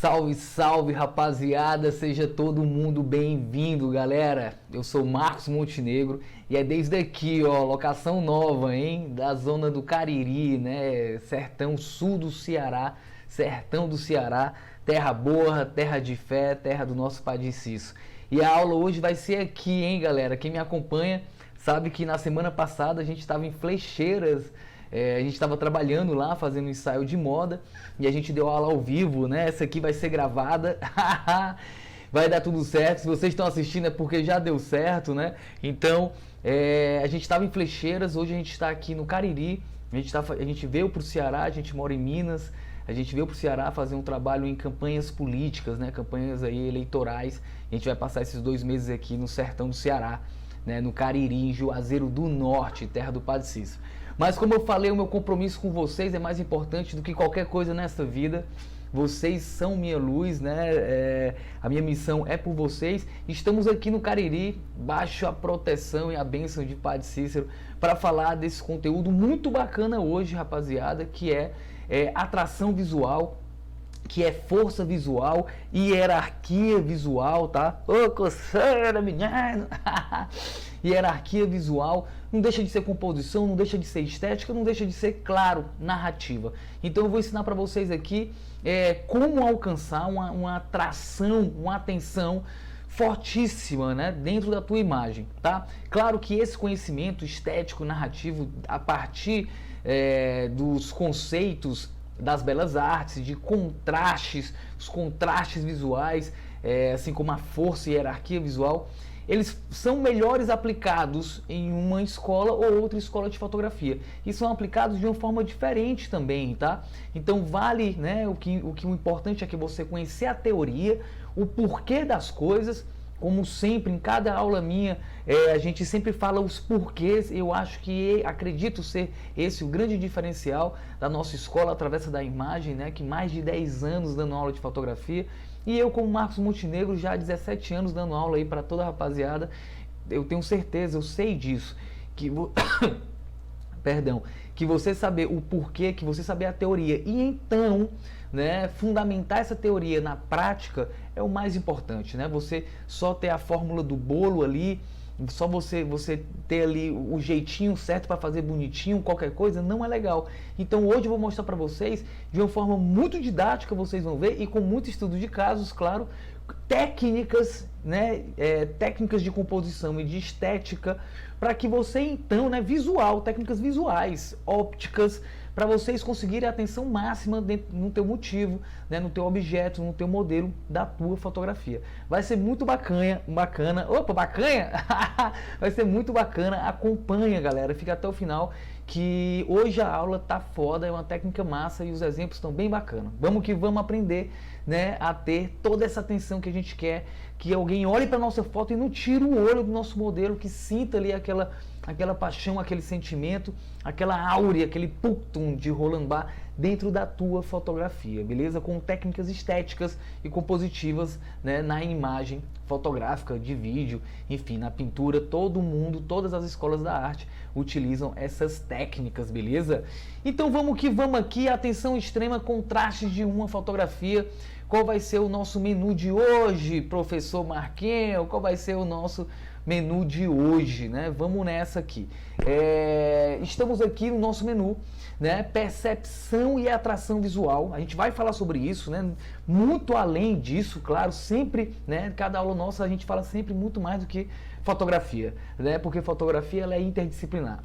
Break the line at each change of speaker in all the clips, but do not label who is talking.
Salve, salve, rapaziada, seja todo mundo bem-vindo, galera. Eu sou Marcos Montenegro e é desde aqui, ó, locação nova, hein, da zona do Cariri, né, sertão sul do Ceará, sertão do Ceará, terra boa, terra de fé, terra do nosso Padre Cício. E a aula hoje vai ser aqui, hein, galera. Quem me acompanha sabe que na semana passada a gente estava em Flecheiras. A gente estava trabalhando lá, fazendo um ensaio de moda, e a gente deu aula ao vivo, né? Essa aqui vai ser gravada, vai dar tudo certo. Se vocês estão assistindo é porque já deu certo, né? Então, a gente estava em Flecheiras, hoje a gente está aqui no Cariri, a gente veio para o Ceará, a gente mora em Minas, a gente veio para o Ceará fazer um trabalho em campanhas políticas, né? Campanhas aí eleitorais. A gente vai passar esses 2 meses aqui no sertão do Ceará, né? No Cariri, em Juazeiro do Norte, terra do Padre Cício. Mas como eu falei, o meu compromisso com vocês é mais importante do que qualquer coisa nessa vida. Vocês são minha luz, né? A minha missão é por vocês. Estamos aqui no Cariri, baixo a proteção e a bênção de Padre Cícero, para falar desse conteúdo muito bacana hoje, rapaziada, que é atração visual, que é força visual, hierarquia visual, tá? Ô, coceira, menino! Hierarquia visual, não deixa de ser composição, não deixa de ser estética, não deixa de ser, claro, narrativa. Então eu vou ensinar para vocês aqui como alcançar uma atração, uma atenção fortíssima, né, dentro da tua imagem, tá? Claro que esse conhecimento estético, narrativo, a partir dos conceitos das belas artes, de contrastes, os contrastes visuais, assim como a força e a hierarquia visual, eles são melhores aplicados em uma escola ou outra escola de fotografia. E são aplicados de uma forma diferente também, tá? Então vale, né, o importante é que você conhecer a teoria, o porquê das coisas. Como sempre, em cada aula minha, a gente sempre fala os porquês. Eu acho que acredito ser esse o grande diferencial da nossa escola, através da imagem, né? Que mais de 10 anos dando aula de fotografia. E eu, como Marcos Montenegro, já há 17 anos dando aula aí para toda a rapaziada. Eu tenho certeza, eu sei disso, que perdão, que você saber o porquê, que você saber a teoria e então, né, fundamentar essa teoria na prática é o mais importante, né? Você só ter a fórmula do bolo ali, só você ter ali o jeitinho certo para fazer bonitinho, qualquer coisa, não é legal. Então hoje eu vou mostrar para vocês de uma forma muito didática, vocês vão ver, e com muito estudo de casos, claro, técnicas, né, técnicas de composição e de estética, para que você então, né, visual, técnicas visuais, ópticas, para vocês conseguirem a atenção máxima no teu motivo, né, no teu objeto, no teu modelo da tua fotografia. Vai ser muito bacana, opa, bacana? Vai ser muito bacana, acompanha, galera, fica até o final, que hoje a aula tá foda, é uma técnica massa e os exemplos estão bem bacanas. Vamos que vamos aprender, né, a ter toda essa atenção que a gente quer, que alguém olhe para nossa foto e não tire o olho do nosso modelo, que sinta ali aquela paixão, aquele sentimento, aquela áurea, aquele putum de Roland Barthes dentro da tua fotografia, beleza? Com técnicas estéticas e compositivas, né, na imagem fotográfica, de vídeo, enfim, na pintura, todo mundo, todas as escolas da arte utilizam essas técnicas, beleza? Então vamos que vamos aqui, atenção extrema, contrastes de uma fotografia. Qual vai ser o nosso menu de hoje, professor Marquinhos? Qual vai ser o nosso menu de hoje, né? Vamos nessa aqui. Estamos aqui no nosso menu, né? Percepção e atração visual. A gente vai falar sobre isso, né? Muito além disso, claro, sempre, né? Cada aula nossa a gente fala sempre muito mais do que fotografia, né? Porque fotografia ela é interdisciplinar.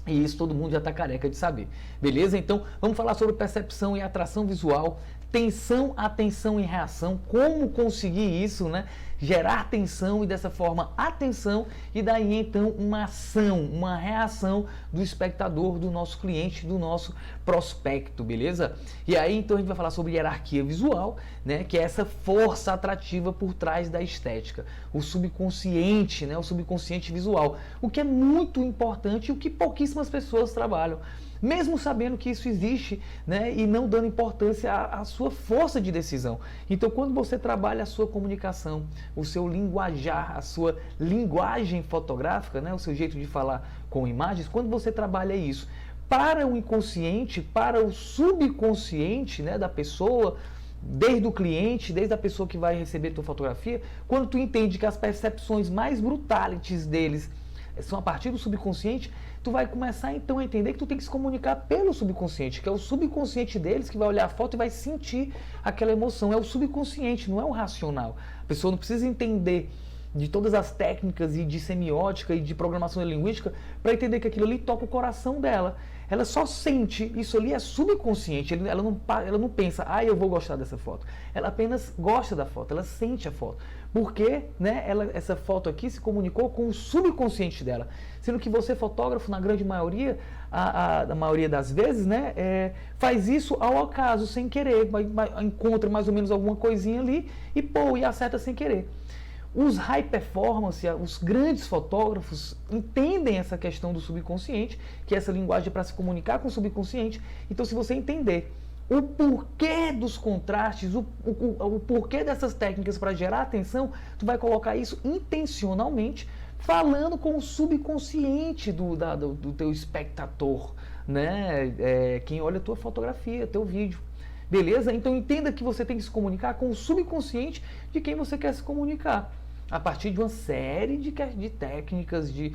E isso todo mundo já está careca de saber. Beleza? Então, vamos falar sobre percepção e atração visual, tensão, atenção e reação, como conseguir isso, né? Gerar tensão e dessa forma atenção, e daí então uma ação, uma reação do espectador, do nosso cliente, do nosso prospecto, beleza? E aí então a gente vai falar sobre hierarquia visual, né? Que é essa força atrativa por trás da estética, o subconsciente, né? O subconsciente visual, o que é muito importante e o que pouquíssimas pessoas trabalham. Mesmo sabendo que isso existe, né, e não dando importância à sua força de decisão. Então, quando você trabalha a sua comunicação, o seu linguajar, a sua linguagem fotográfica, né, o seu jeito de falar com imagens, quando você trabalha isso para o inconsciente, para o subconsciente, né, da pessoa, desde o cliente, desde a pessoa que vai receber tua fotografia, quando tu entende que as percepções mais brutalities deles são a partir do subconsciente, tu vai começar então a entender que tu tem que se comunicar pelo subconsciente, que é o subconsciente deles que vai olhar a foto e vai sentir aquela emoção. É o subconsciente, não é o racional. A pessoa não precisa entender de todas as técnicas e de semiótica e de programação linguística para entender que aquilo ali toca o coração dela. Ela só sente, isso ali é subconsciente, ela não pensa, eu vou gostar dessa foto. Ela apenas gosta da foto, ela sente a foto. Porque né, essa foto aqui se comunicou com o subconsciente dela. Sendo que você, fotógrafo, na grande maioria, a maioria das vezes, né, faz isso ao acaso, sem querer. Encontra mais ou menos alguma coisinha ali e acerta sem querer. Os high performance, os grandes fotógrafos, entendem essa questão do subconsciente, que é essa linguagem para se comunicar com o subconsciente. Então, se você entender o porquê dos contrastes, o porquê dessas técnicas para gerar atenção, tu vai colocar isso intencionalmente, falando com o subconsciente do teu espectador, né? Quem olha a tua fotografia, teu vídeo. Beleza? Então entenda que você tem que se comunicar com o subconsciente de quem você quer se comunicar. A partir de uma série de técnicas, de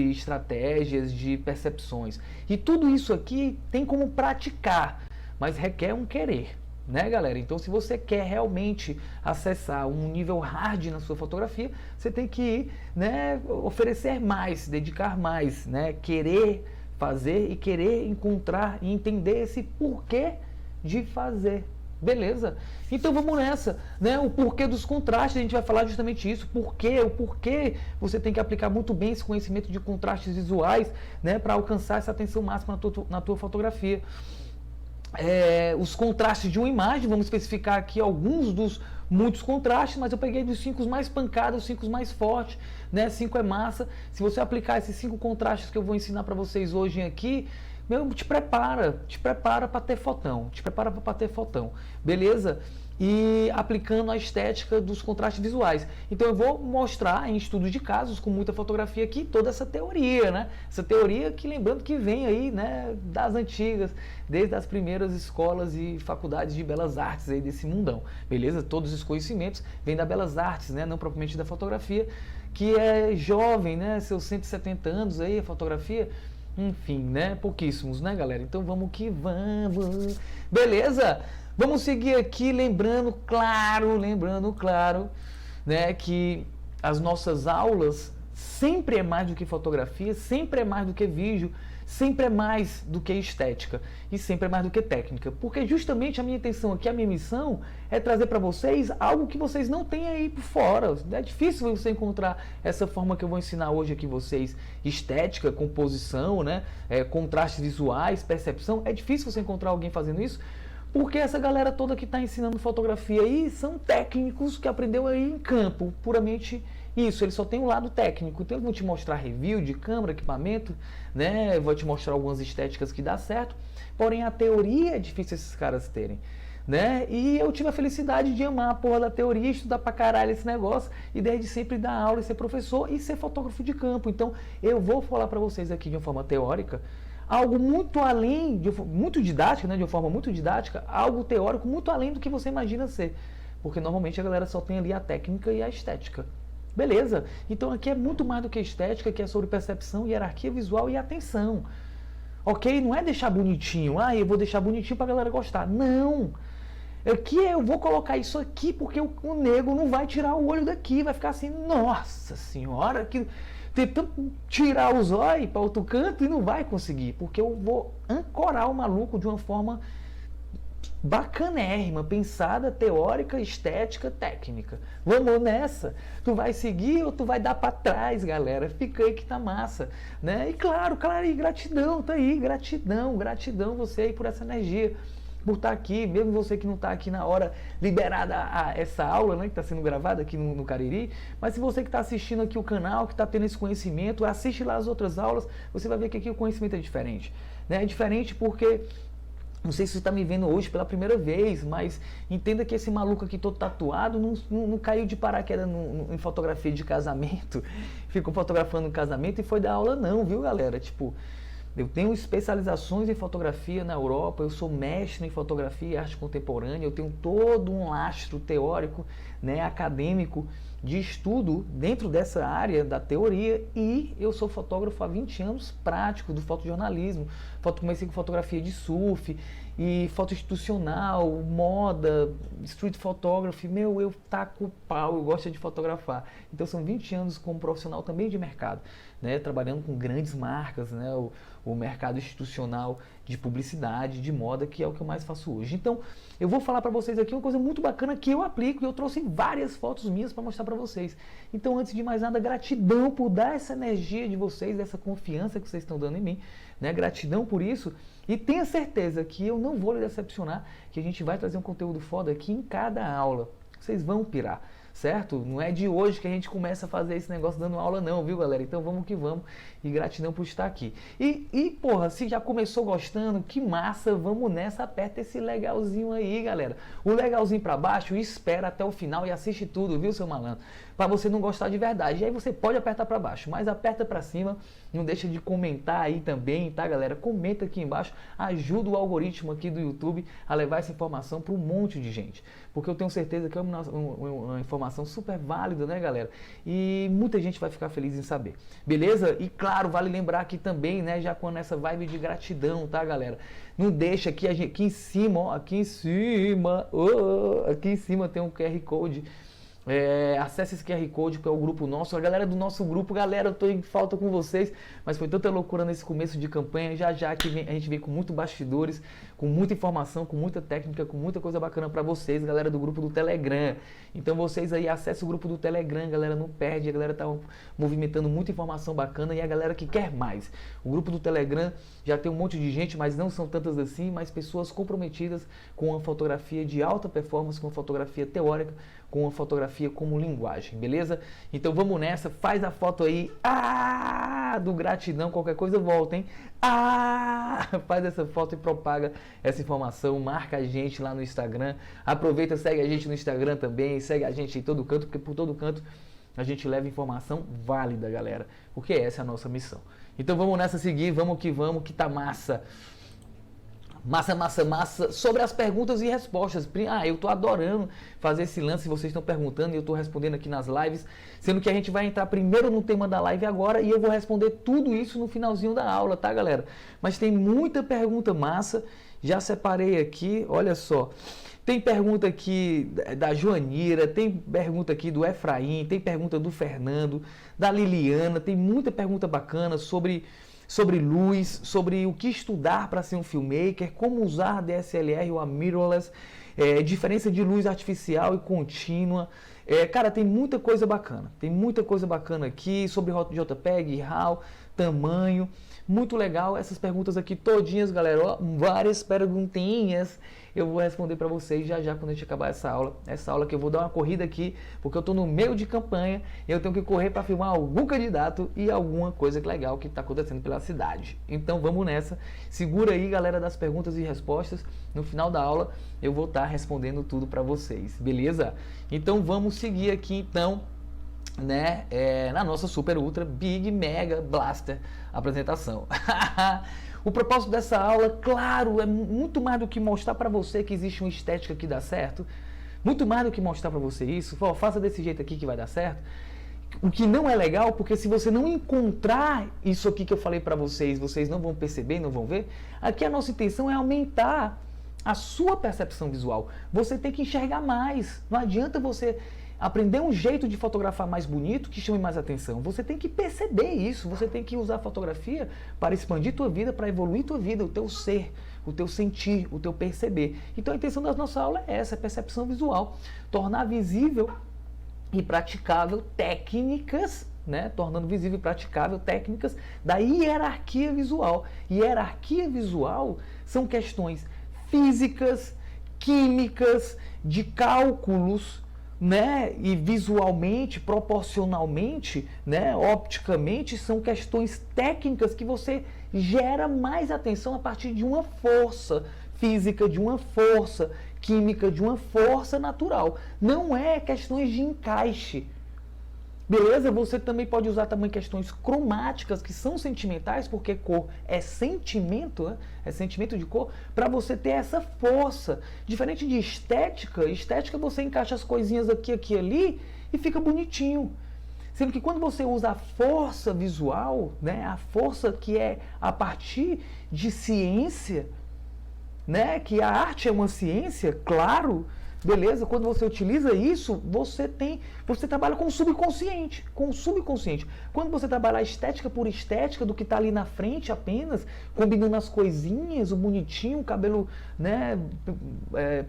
estratégias, de percepções. E tudo isso aqui tem como praticar, mas requer um querer, né, galera? Então, se você quer realmente acessar um nível hard na sua fotografia, você tem que, né, oferecer mais, se dedicar mais, né, querer fazer e querer encontrar e entender esse porquê de fazer. Beleza? Então vamos nessa, né? O porquê dos contrastes, a gente vai falar justamente isso, o porquê você tem que aplicar muito bem esse conhecimento de contrastes visuais, né, para alcançar essa atenção máxima na tua fotografia. Os contrastes de uma imagem, vamos especificar aqui alguns dos muitos contrastes, mas eu peguei dos 5 mais pancados, os 5 mais fortes, né? 5 é massa. Se você aplicar esses 5 contrastes que eu vou ensinar para vocês hoje aqui, te prepara para ter fotão, beleza? E aplicando a estética dos contrastes visuais. Então eu vou mostrar em estudos de casos, com muita fotografia aqui, toda essa teoria, né? Essa teoria que, lembrando que vem aí, né, das antigas, desde as primeiras escolas e faculdades de belas artes aí desse mundão, beleza? Todos os conhecimentos vêm da belas artes, né? Não propriamente da fotografia, que é jovem, né? Seus 170 anos aí, a fotografia. Enfim, né? Pouquíssimos, né, galera? Então vamos que vamos. Beleza? Vamos seguir aqui lembrando claro, né, que as nossas aulas sempre é mais do que fotografia, sempre é mais do que vídeo, sempre é mais do que estética e sempre é mais do que técnica. Porque justamente a minha intenção aqui, a minha missão é trazer para vocês algo que vocês não têm aí por fora. É difícil você encontrar essa forma que eu vou ensinar hoje aqui vocês, estética, composição, né, contrastes visuais, percepção. É difícil você encontrar alguém fazendo isso, porque essa galera toda que está ensinando fotografia aí são técnicos que aprendeu aí em campo, puramente isso. Ele só tem um lado técnico. Então eu vou te mostrar review de câmera, equipamento, né? Vou te mostrar algumas estéticas que dá certo. Porém a teoria é difícil esses caras terem, né? E eu tive a felicidade de amar a porra da teoria, estudar pra caralho esse negócio e desde sempre dar aula e ser professor e ser fotógrafo de campo. Então eu vou falar para vocês aqui de uma forma teórica algo muito além, muito didática, né, de uma forma muito didática, algo teórico muito além do que você imagina ser. Porque normalmente a galera só tem ali a técnica e a estética. Beleza? Então aqui é muito mais do que estética, que é sobre percepção, hierarquia visual e atenção. Ok? Não é deixar bonitinho, eu vou deixar bonitinho pra galera gostar. Não! Aqui eu vou colocar isso aqui porque o nego não vai tirar o olho daqui, vai ficar assim, nossa senhora, que... tentando tirar os olhos para outro canto e não vai conseguir, porque eu vou ancorar o maluco de uma forma bacanérrima, pensada, teórica, estética, técnica. Vamos nessa? Tu vai seguir ou tu vai dar para trás, galera? Fica aí que tá massa, né? E claro, e gratidão, tá aí, gratidão você aí por essa energia, por estar aqui, mesmo você que não está aqui na hora liberada a essa aula, né, que está sendo gravada aqui no Cariri, mas se você que está assistindo aqui o canal, que está tendo esse conhecimento, assiste lá as outras aulas, você vai ver que aqui o conhecimento é diferente, né? É diferente porque, não sei se você está me vendo hoje pela primeira vez, mas entenda que esse maluco aqui todo tatuado não caiu de paraquedas em fotografia de casamento, ficou fotografando um casamento e foi dar aula não, viu, galera? Tipo, Eu tenho especializações em fotografia na Europa, eu sou mestre em fotografia e arte contemporânea, eu tenho todo um lastro teórico, né, acadêmico de estudo dentro dessa área da teoria, e eu sou fotógrafo há 20 anos prático do fotojornalismo. Comecei com fotografia de surf e foto institucional, moda, street photography. Eu taco o pau, eu gosto de fotografar. Então são 20 anos como profissional também de mercado, né, trabalhando com grandes marcas, né, o mercado institucional de publicidade, de moda, que é o que eu mais faço hoje. Então, eu vou falar para vocês aqui uma coisa muito bacana que eu aplico, e eu trouxe várias fotos minhas para mostrar para vocês. Então, antes de mais nada, gratidão por dar essa energia de vocês, dessa confiança que vocês estão dando em mim, né? Gratidão por isso, e tenha certeza que eu não vou lhe decepcionar, que a gente vai trazer um conteúdo foda aqui em cada aula. Vocês vão pirar, certo? Não é de hoje que a gente começa a fazer esse negócio dando aula não, viu, galera? Então vamos que vamos, e gratidão por estar aqui. E porra, se já começou gostando, que massa, vamos nessa, aperta esse legalzinho aí, galera. O legalzinho pra baixo, espera até o final e assiste tudo, viu, seu malandro? Pra você não gostar de verdade. E aí você pode apertar pra baixo, mas aperta pra cima, não deixa de comentar aí também, tá, galera? Comenta aqui embaixo, ajuda o algoritmo aqui do YouTube a levar essa informação para um monte de gente. Porque eu tenho certeza que é uma informação super válida, né, galera? E muita gente vai ficar feliz em saber. Beleza? E claro, vale lembrar aqui também, né, já com essa vibe de gratidão, tá, galera? Não deixa aqui, aqui em cima, ó, aqui em cima tem um QR Code. Acesse esse QR Code, que é o grupo nosso. A galera do nosso grupo, galera, eu tô em falta com vocês, mas foi tanta loucura nesse começo de campanha. Já que a gente vem com muito bastidores, com muita informação, com muita técnica, com muita coisa bacana pra vocês, galera do grupo do Telegram. Então vocês aí acessem o grupo do Telegram, galera, não perde. A galera tá movimentando muita informação bacana, e a galera que quer mais. O grupo do Telegram já tem um monte de gente, mas não são tantas assim, mas pessoas comprometidas com a fotografia de alta performance, com a fotografia teórica, com a fotografia como linguagem, beleza? Então vamos nessa, faz a foto aí, do gratidão, qualquer coisa volta, hein? Faz essa foto e propaga essa informação, marca a gente lá no Instagram, aproveita, segue a gente no Instagram também, segue a gente em todo canto, porque por todo canto a gente leva informação válida, galera, porque essa é a nossa missão. Então vamos nessa seguir, vamos, que tá massa. Massa, sobre as perguntas e respostas. Eu tô adorando fazer esse lance, vocês estão perguntando e eu tô respondendo aqui nas lives, sendo que a gente vai entrar primeiro no tema da live agora e eu vou responder tudo isso no finalzinho da aula, tá, galera? Mas tem muita pergunta massa, já separei aqui, olha só. Tem pergunta aqui da Joanira, tem pergunta aqui do Efraim, tem pergunta do Fernando, da Liliana, tem muita pergunta bacana sobre luz, sobre o que estudar para ser um filmmaker, como usar a DSLR ou a mirrorless, diferença de luz artificial e contínua. Cara, tem muita coisa bacana aqui sobre JPEG, RAW, tamanho, muito legal essas perguntas aqui todinhas, galera, ó, várias perguntinhas. Eu vou responder para vocês já quando a gente acabar essa aula que eu vou dar uma corrida aqui, porque eu estou no meio de campanha e eu tenho que correr para filmar algum candidato e alguma coisa legal que está acontecendo pela cidade. Então vamos nessa, segura aí, galera, das perguntas e respostas, no final da aula eu vou estar respondendo tudo para vocês, beleza? Então vamos seguir aqui então, né, na nossa super ultra big mega blaster apresentação. O propósito dessa aula, claro, é muito mais do que mostrar para você que existe uma estética que dá certo, muito mais do que mostrar para você isso, faça desse jeito aqui que vai dar certo. O que não é legal, porque se você não encontrar isso aqui que eu falei para vocês, vocês não vão perceber, não vão ver. Aqui a nossa intenção é aumentar a sua percepção visual. Você tem que enxergar mais, não adianta você aprender um jeito de fotografar mais bonito que chame mais atenção. Você tem que perceber isso, você tem que usar a fotografia para expandir tua vida, para evoluir tua vida, o teu ser, o teu sentir, o teu perceber. Então a intenção da nossa aula é essa, percepção visual, tornar visível e praticável técnicas, né? Tornando visível e praticável técnicas da hierarquia visual. Hierarquia visual são questões físicas, químicas, de cálculos, né, e visualmente, proporcionalmente, né, opticamente, são questões técnicas que você gera mais atenção a partir de uma força física, de uma força química, de uma força natural. Não é questões de encaixe. Beleza? Você também pode usar também questões cromáticas, que são sentimentais, porque cor é sentimento, né? É sentimento de cor, para você ter essa força. Diferente de estética, estética você encaixa as coisinhas aqui, aqui e ali e fica bonitinho. Sendo que quando você usa a força visual, né, a força que é a partir de ciência, né, que a arte é uma ciência, claro, beleza? Quando você utiliza isso, você trabalha com o subconsciente, com o subconsciente. Quando você trabalha a estética por estética do que está ali na frente apenas, combinando as coisinhas, o bonitinho, o cabelo, né,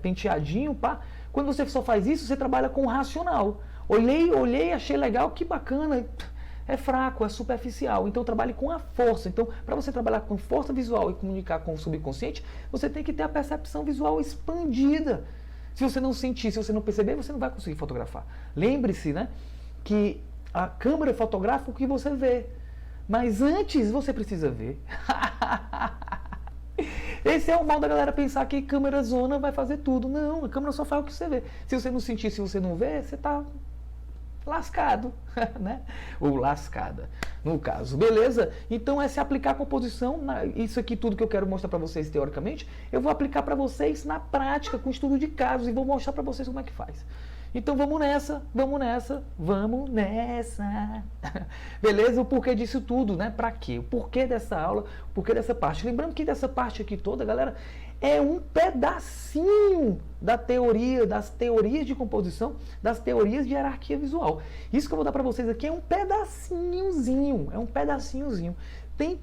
penteadinho, pá. Quando você só faz isso, você trabalha com o racional. Olhei, achei legal, que bacana. É fraco, é superficial. Então trabalhe com a força. Então, para você trabalhar com força visual e comunicar com o subconsciente, você tem que ter a percepção visual expandida. Se você não sentir, se você não perceber, você não vai conseguir fotografar. Lembre-se, né, que a câmera fotografa o que você vê. Mas antes você precisa ver. Esse é o mal da galera pensar que câmera zona vai fazer tudo. Não, a câmera só faz o que você vê. Se você não sentir, se você não vê, você está lascado, né? Ou lascada, no caso. Beleza? Então é se aplicar a composição, isso aqui tudo que eu quero mostrar para vocês teoricamente, eu vou aplicar para vocês na prática, com estudo de casos, e vou mostrar para vocês como é que faz. Então vamos nessa, vamos nessa, vamos nessa. Beleza? O porquê disso tudo, né? Para quê? O porquê dessa aula, o porquê dessa parte. Lembrando que dessa parte aqui toda, galera, é um pedacinho da teoria, das teorias de composição, das teorias de hierarquia visual. Isso que eu vou dar para vocês aqui é um pedacinhozinho, Tem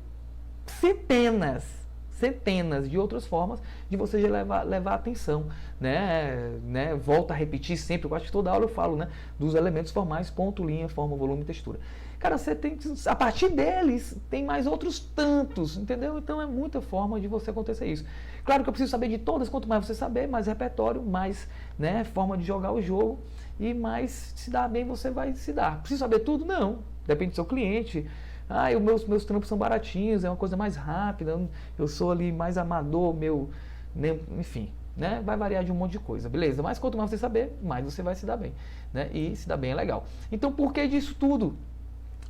centenas de outras formas de você já levar atenção, né? Volto a repetir sempre, eu acho que toda aula eu falo, né? Dos elementos formais, ponto, linha, forma, volume e textura. Cara, você tem, a partir deles, tem mais outros tantos, entendeu? Então é muita forma de você acontecer isso. Claro que eu preciso saber de todas, quanto mais você saber, mais repertório, mais, né, forma de jogar o jogo e mais se dar bem você vai se dar. Preciso saber tudo? Não, depende do seu cliente. Os meus trampos são baratinhos, é uma coisa mais rápida, eu sou ali mais amador, enfim, né? Vai variar de um monte de coisa, beleza? Mas quanto mais você saber, mais você vai se dar bem, né? E se dar bem é legal. Então, por que disso tudo?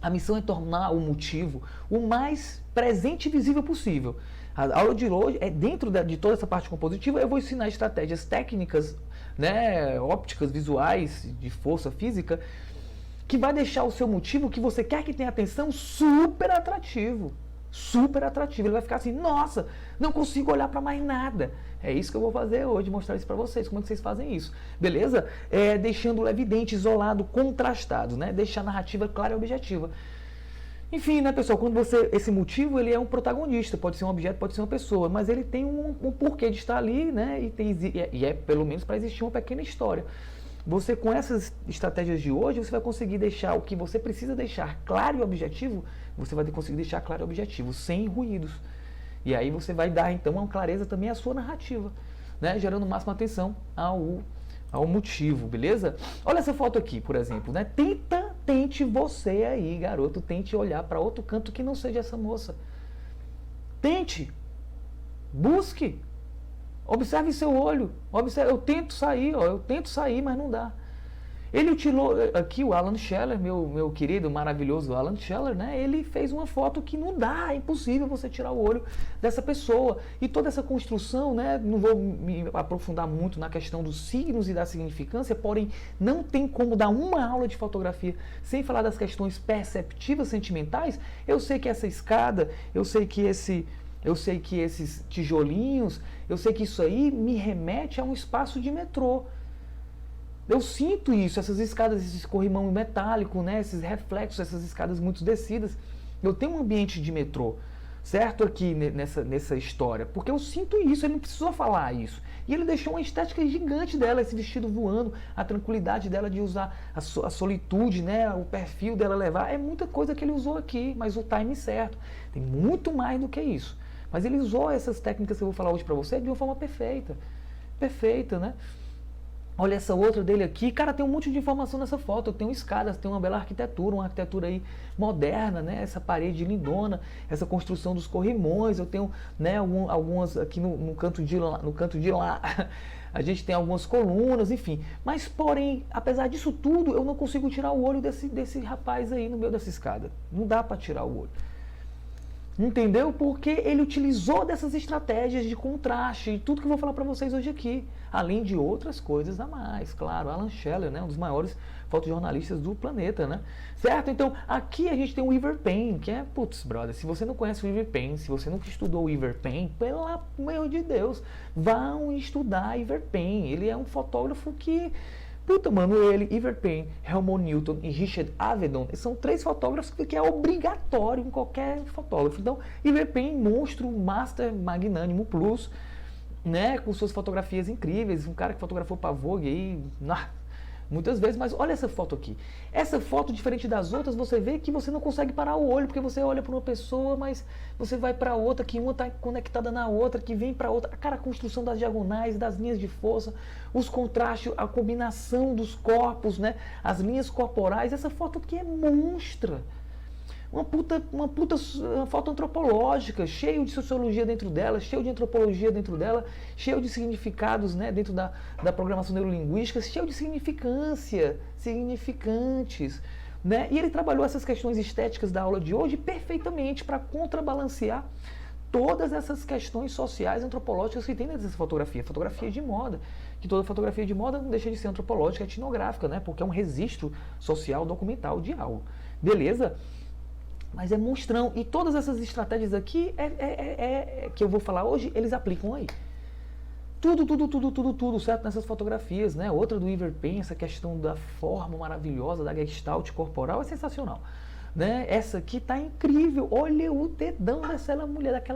A missão é tornar o motivo o mais presente e visível possível. A aula de hoje é dentro de toda essa parte compositiva, eu vou ensinar estratégias técnicas, né, ópticas, visuais, de força física, que vai deixar o seu motivo, que você quer que tenha atenção, super atrativo. Super atrativo. Ele vai ficar assim, nossa, não consigo olhar para mais nada. É isso que eu vou fazer hoje, mostrar isso para vocês, como é que vocês fazem isso. Beleza? Deixando evidente, isolado, contrastado, né? Deixar a narrativa clara e objetiva. Enfim, né, pessoal, quando esse motivo, ele é um protagonista, pode ser um objeto, pode ser uma pessoa, mas ele tem um porquê de estar ali, né? E é pelo menos para existir uma pequena história. Você, com essas estratégias de hoje, você vai conseguir deixar o que você precisa deixar claro e objetivo, você vai conseguir deixar claro e objetivo, sem ruídos. E aí você vai dar, então, uma clareza também à sua narrativa, né? Gerando máxima atenção ao motivo, beleza? Olha essa foto aqui, por exemplo, né? Tente você aí, garoto, tente olhar para outro canto que não seja essa moça. Tente. Busque. Observe seu olho. Eu tento sair, mas não dá. Ele utilizou aqui o Alan Scheller, meu querido, maravilhoso Alan Scheller, né? Ele fez uma foto que não dá, é impossível você tirar o olho dessa pessoa. E toda essa construção, né? Não vou me aprofundar muito na questão dos signos e da significância, porém não tem como dar uma aula de fotografia sem falar das questões perceptivas, sentimentais. Eu sei que essa escada, eu sei que esses tijolinhos, eu sei que isso aí me remete a um espaço de metrô. Eu sinto isso, essas escadas, esse corrimão metálico, né, esses reflexos, essas escadas muito descidas. Eu tenho um ambiente de metrô, certo? Aqui nessa história, porque eu sinto isso, ele não precisou falar isso. E ele deixou uma estética gigante dela, esse vestido voando, a tranquilidade dela de usar a solitude, né, o perfil dela levar. É muita coisa que ele usou aqui, mas o time certo. Tem muito mais do que isso. Mas ele usou essas técnicas que eu vou falar hoje para você de uma forma perfeita. Perfeita, né? Olha essa outra dele aqui, cara, tem um monte de informação nessa foto. Tem escadas, tem uma bela arquitetura, uma arquitetura aí moderna, né? Essa parede lindona, essa construção dos corrimões. Eu tenho, né, algumas aqui no canto de lá, a gente tem algumas colunas, enfim. Mas, porém, apesar disso tudo, eu não consigo tirar o olho desse rapaz aí no meio dessa escada. Não dá para tirar o olho. Entendeu? Porque ele utilizou dessas estratégias de contraste e tudo que eu vou falar para vocês hoje aqui. Além de outras coisas a mais, claro. Alan Scheller, né? Um dos maiores fotojornalistas do planeta, né? Certo? Então, aqui a gente tem o Iver Payne, que é, putz, brother, se você não conhece o Iver Payne, se você nunca estudou o Iver Payne, pelo amor de Deus, vão estudar Iver Payne. Ele é um fotógrafo que... Puta, mano, ele, Iver Payne, Helmut Newton e Richard Avedon, são 3 fotógrafos que é obrigatório em qualquer fotógrafo. Então, Iver Payne, monstro, master, magnânimo, plus, né, com suas fotografias incríveis, um cara que fotografou pra Vogue aí, muitas vezes, mas olha essa foto aqui. Essa foto, diferente das outras, você vê que você não consegue parar o olho, porque você olha para uma pessoa, mas você vai para outra, que uma está conectada na outra, que vem para outra. Cara, a construção das diagonais, das linhas de força, os contrastes, a combinação dos corpos, né? As linhas corporais. Essa foto aqui é monstra. Uma puta foto antropológica, cheio de sociologia dentro dela, cheio de antropologia dentro dela, cheio de significados, né, dentro da programação neurolinguística, cheio de significância, significantes. Né? E ele trabalhou essas questões estéticas da aula de hoje perfeitamente para contrabalancear todas essas questões sociais, antropológicas que tem dentro dessa fotografia. Fotografia de moda, que toda fotografia de moda não deixa de ser antropológica, etnográfica, né? Porque é um registro social, documental de algo. Beleza? Mas é monstrão. E todas essas estratégias aqui que eu vou falar hoje, eles aplicam aí. Tudo, certo? Nessas fotografias, né? Outra do Iver Payne, essa questão da forma maravilhosa, da gestalt corporal, é sensacional. Né? Essa aqui tá incrível. Olha o dedão daquela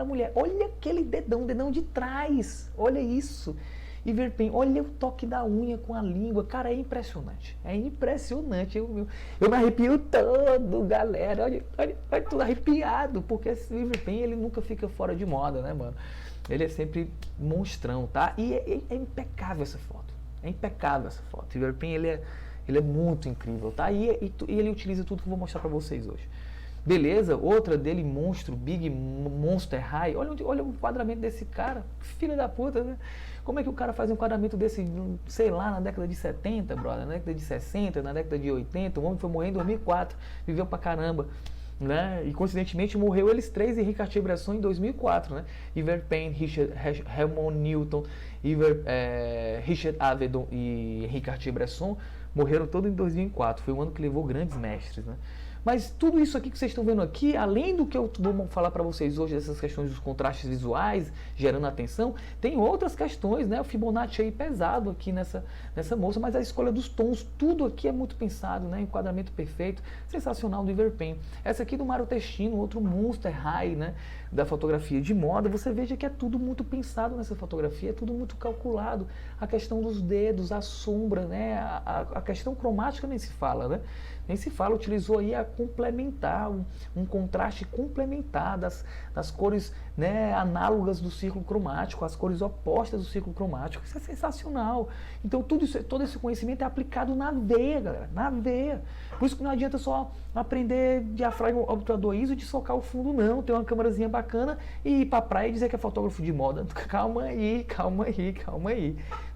mulher. Olha aquele dedão de trás. Olha isso. Iver Payne, olha o toque da unha com a língua. Cara, é impressionante. É impressionante. Eu me arrepio todo, galera. Olha tudo arrepiado. Porque esse Iver Payne, ele nunca fica fora de moda, né, mano? Ele é sempre monstrão, tá? E é impecável essa foto. É impecável essa foto. Iver Payne, ele é muito incrível, tá? E ele utiliza tudo que eu vou mostrar pra vocês hoje. Beleza? Outra dele, monstro, Big Monster High. Olha o enquadramento desse cara. Filha da puta, né? Como é que o cara faz um enquadramento desse, sei lá, na década de 70, brother? Na década de 60, na década de 80. O homem foi morrer em 2004. Viveu pra caramba. Né? E coincidentemente morreu eles 3 e Henri Cartier-Bresson em 2004, né? Iver Payne, Helmut Newton, Richard Avedon e Henri Cartier-Bresson morreram todos em 2004. Foi o ano que levou grandes mestres, né? Mas tudo isso aqui que vocês estão vendo aqui, além do que eu vou falar para vocês hoje, dessas questões dos contrastes visuais, gerando atenção, tem outras questões, né? O Fibonacci aí pesado aqui nessa moça, mas a escolha dos tons, tudo aqui é muito pensado, né? Enquadramento perfeito, sensacional do Iver Payne. Essa aqui do Mauro Testino, outro monster high, né? Da fotografia de moda, você veja que é tudo muito pensado nessa fotografia, é tudo muito calculado. A questão dos dedos, a sombra, né? A questão cromática nem se fala, né? Nem se fala, utilizou aí a complementar, um contraste complementar das cores, né, análogas do círculo cromático, as cores opostas do círculo cromático. Isso é sensacional. Então todo esse conhecimento é aplicado na veia, galera, na veia. Por isso que não adianta só aprender diafragma, obturador ISO de socar o fundo, não. Ter uma câmerazinha bacana e ir pra praia e dizer que é fotógrafo de moda. Calma aí.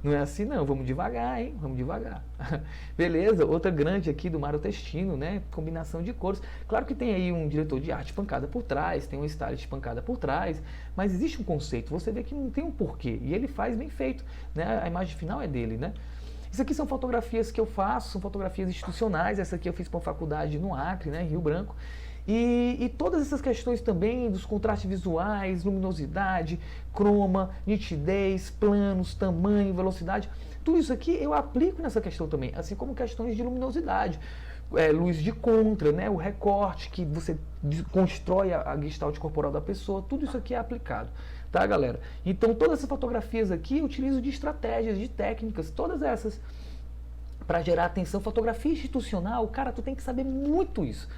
Não é assim não, vamos devagar, hein? Vamos devagar. Beleza? Outra grande aqui do Mauro Testino, né? Combinação de cores. Claro que tem aí um diretor de arte pancada por trás, tem um stylist pancada por trás, mas existe um conceito, você vê que não tem um porquê, e ele faz bem feito, né? A imagem final é dele, né? Isso aqui são fotografias que eu faço, são fotografias institucionais. Essa aqui eu fiz para uma faculdade no Acre, né, em Rio Branco. E todas essas questões também dos contrastes visuais, luminosidade, croma, nitidez, planos, tamanho, velocidade, tudo isso aqui eu aplico nessa questão também, assim como questões de luminosidade, luz de contra, né, o recorte, que você constrói a gestalt corporal da pessoa, tudo isso aqui é aplicado. Tá, galera? Então, todas essas fotografias aqui eu utilizo de estratégias, de técnicas, todas essas, para gerar atenção. Fotografia institucional, cara, tu tem que saber muito isso.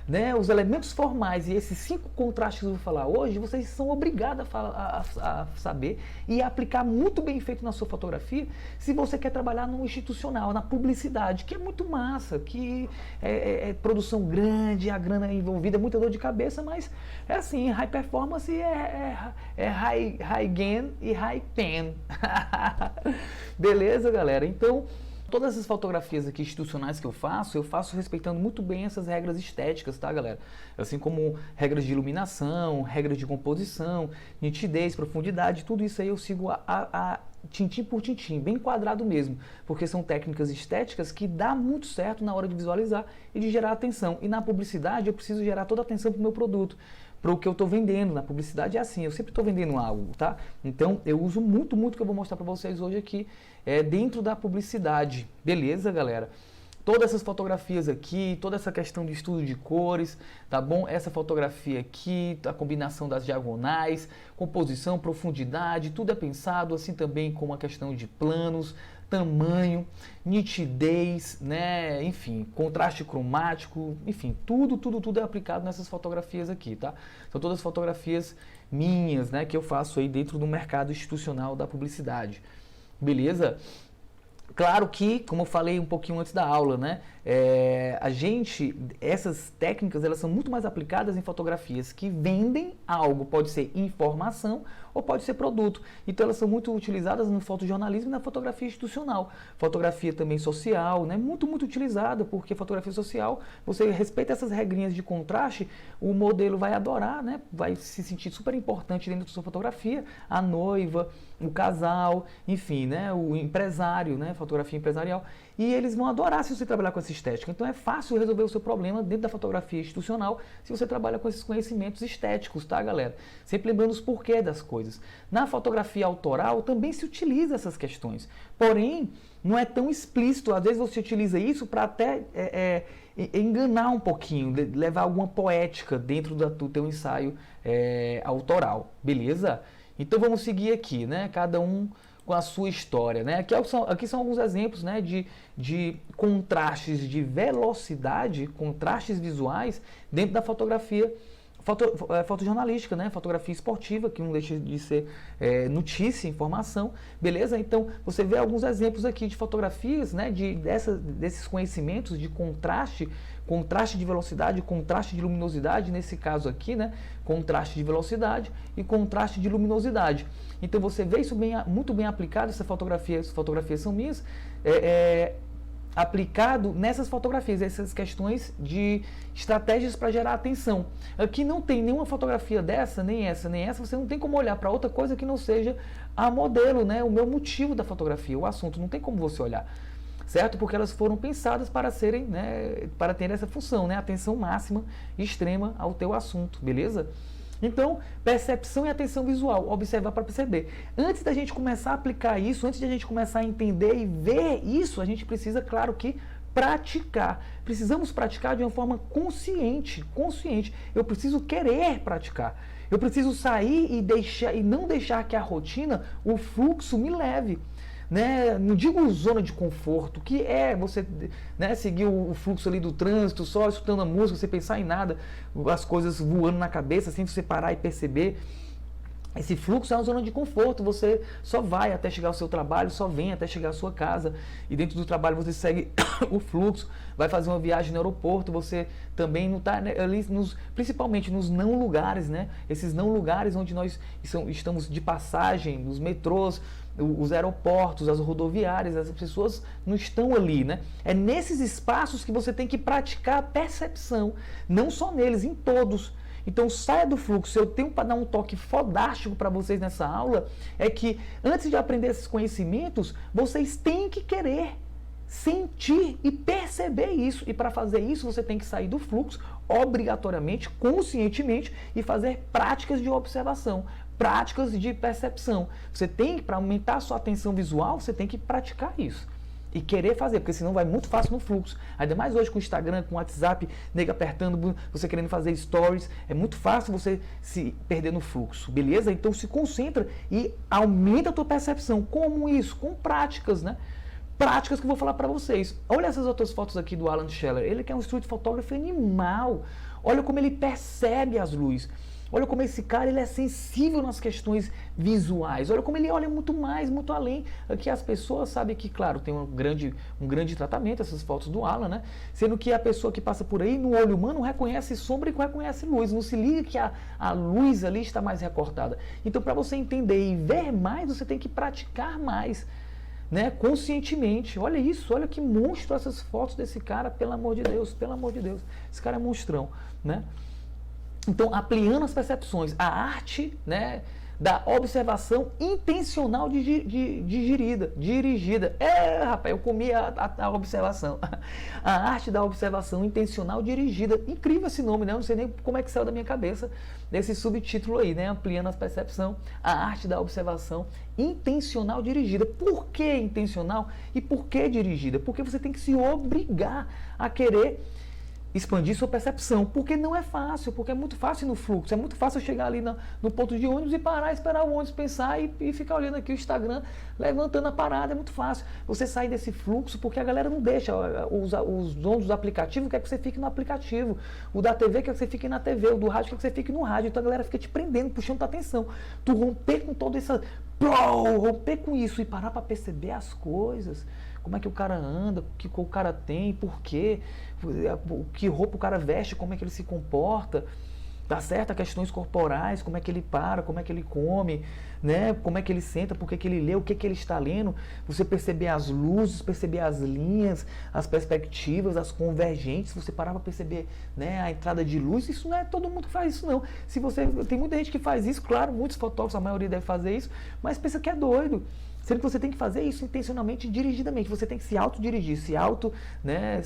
né, os elementos formais e esses 5 contrastes que eu vou falar hoje, vocês são obrigados a saber e aplicar muito bem feito na sua fotografia se você quer trabalhar no institucional, na publicidade, que é muito massa, que é produção grande, a grana envolvida, muita dor de cabeça, mas é assim, high performance é high gain e high pain. Beleza, galera? Então, todas essas fotografias aqui institucionais que eu faço respeitando muito bem essas regras estéticas, tá, galera? Assim como regras de iluminação, regras de composição, nitidez, profundidade, tudo isso aí eu sigo a tintim por tintim, bem quadrado mesmo, porque são técnicas estéticas que dá muito certo na hora de visualizar e de gerar atenção. E na publicidade eu preciso gerar toda a atenção para o meu produto, para o que eu estou vendendo. Na publicidade é assim, eu sempre estou vendendo algo, tá? Então eu uso muito o que eu vou mostrar para vocês hoje aqui dentro da publicidade. Beleza, galera? Todas essas fotografias aqui, toda essa questão de estudo de cores, tá bom? Essa fotografia aqui, a combinação das diagonais, composição, profundidade, tudo é pensado assim também com a questão de planos, tamanho, nitidez, né? Enfim, contraste cromático, enfim, tudo é aplicado nessas fotografias aqui, tá? São todas fotografias minhas, né, que eu faço aí dentro do mercado institucional da publicidade. Beleza? Claro que, como eu falei um pouquinho antes da aula, né, essas técnicas, elas são muito mais aplicadas em fotografias que vendem algo, pode ser informação ou pode ser produto. Então elas são muito utilizadas no fotojornalismo e na fotografia institucional. Fotografia também social, né, muito utilizada, porque fotografia social, você respeita essas regrinhas de contraste, o modelo vai adorar, né, vai se sentir super importante dentro da sua fotografia, a noiva, o casal, enfim, né, o empresário, né, fotografia empresarial, e eles vão adorar se você trabalhar com essa estética. Então é fácil resolver o seu problema dentro da fotografia institucional se você trabalha com esses conhecimentos estéticos, tá, galera? Sempre lembrando os porquês das coisas. Na fotografia autoral também se utiliza essas questões, porém não é tão explícito. Às vezes você utiliza isso para até enganar um pouquinho, levar alguma poética dentro do teu ensaio autoral, beleza? Então vamos seguir aqui, né? Cada um com a sua história, né? Aqui são alguns exemplos, né, de contrastes de velocidade, contrastes visuais dentro da fotografia fotojornalística, né? Fotografia esportiva, que não deixa de ser notícia, informação, beleza? Então você vê alguns exemplos aqui de fotografias, né, desses conhecimentos de contraste de velocidade, contraste de luminosidade, nesse caso aqui, né, contraste de velocidade e contraste de luminosidade. Então você vê isso muito bem aplicado, essas fotografias são minhas, aplicado nessas fotografias, essas questões de estratégias para gerar atenção. Aqui não tem nenhuma fotografia dessa, nem essa, você não tem como olhar para outra coisa que não seja a modelo, né, o meu motivo da fotografia, o assunto, não tem como você olhar, certo? Porque elas foram pensadas para serem, né, para ter essa função, né, atenção máxima e extrema ao teu assunto, beleza? Então, percepção e atenção visual, observar para perceber. Antes da gente começar a aplicar isso, antes de a gente começar a entender e ver isso, a gente precisa, claro que, praticar. Precisamos praticar de uma forma consciente. Eu preciso querer praticar. Eu preciso sair e não deixar que a rotina, o fluxo me leve. Né? Não digo zona de conforto, que é você, né, seguir o fluxo ali do trânsito, só escutando a música, você pensar em nada, as coisas voando na cabeça, sem você parar e perceber. Esse fluxo é uma zona de conforto, você só vai até chegar ao seu trabalho, só vem até chegar à sua casa, e dentro do trabalho você segue o fluxo, vai fazer uma viagem no aeroporto, você também não está, né, ali, principalmente nos não lugares, né? Esses não lugares onde nós estamos de passagem, nos metrôs, os aeroportos, as rodoviárias, as pessoas não estão ali, né? É nesses espaços que você tem que praticar a percepção, não só neles, em todos. Então saia do fluxo. Eu tenho para dar um toque fodástico para vocês nessa aula, é que antes de aprender esses conhecimentos, vocês têm que querer sentir e perceber isso. E para fazer isso, você tem que sair do fluxo, obrigatoriamente, conscientemente, e fazer práticas de observação, práticas de percepção. Você tem, para aumentar a sua atenção visual, você tem que praticar isso. E querer fazer, porque senão vai muito fácil no fluxo. Ainda mais hoje com o Instagram, com o WhatsApp, nego apertando, você querendo fazer stories, é muito fácil você se perder no fluxo, beleza? Então se concentra e aumenta a tua percepção. Como isso? Com práticas, né? Práticas que eu vou falar para vocês. Olha essas outras fotos aqui do Alan Scheller. Ele que é um street photography animal. Olha como ele percebe as luzes. Olha como esse cara ele é sensível nas questões visuais. Olha como ele olha muito mais, muito além. Aqui as pessoas sabem que, claro, tem um grande tratamento, essas fotos do Alan, né? Sendo que a pessoa que passa por aí, no olho humano, reconhece sombra e reconhece luz. Não se liga que a luz ali está mais recortada. Então, para você entender e ver mais, você tem que praticar mais, né? Conscientemente. Olha isso, olha que monstro essas fotos desse cara, pelo amor de Deus, pelo amor de Deus. Esse cara é monstrão, né? Então, ampliando as percepções, a arte, né, da observação intencional dirigida. Rapaz, eu comi a observação. A arte da observação intencional dirigida. Incrível esse nome, né? Eu não sei nem como é que saiu da minha cabeça desse subtítulo aí, né? Ampliando as percepções, a arte da observação intencional dirigida. Por que intencional e por que dirigida? Porque você tem que se obrigar a querer expandir sua percepção, porque não é fácil, porque é muito fácil no fluxo, é muito fácil chegar ali no ponto de ônibus e parar, esperar o ônibus pensar e ficar olhando aqui o Instagram, levantando a parada, é muito fácil. Você sai desse fluxo porque a galera não deixa, os donos do aplicativo quer que você fique no aplicativo, o da TV quer que você fique na TV, o do rádio quer que você fique no rádio, então a galera fica te prendendo, puxando tua atenção. Tu romper com toda essa... romper com isso e parar para perceber as coisas, como é que o cara anda, o que o cara tem, por quê, que roupa o cara veste, como é que ele se comporta, tá certo? Questões corporais, como é que ele para, como é que ele come, né? Como é que ele senta, por que ele lê, o que ele está lendo, você perceber as luzes, perceber as linhas, as perspectivas, as convergentes, você parar para perceber, né, a entrada de luz, isso não é todo mundo que faz isso não. Se você, tem muita gente que faz isso, claro, muitos fotógrafos, a maioria deve fazer isso, mas pensa que é doido. Sendo que você tem que fazer isso intencionalmente e dirigidamente. Você tem que se autodirigir, né,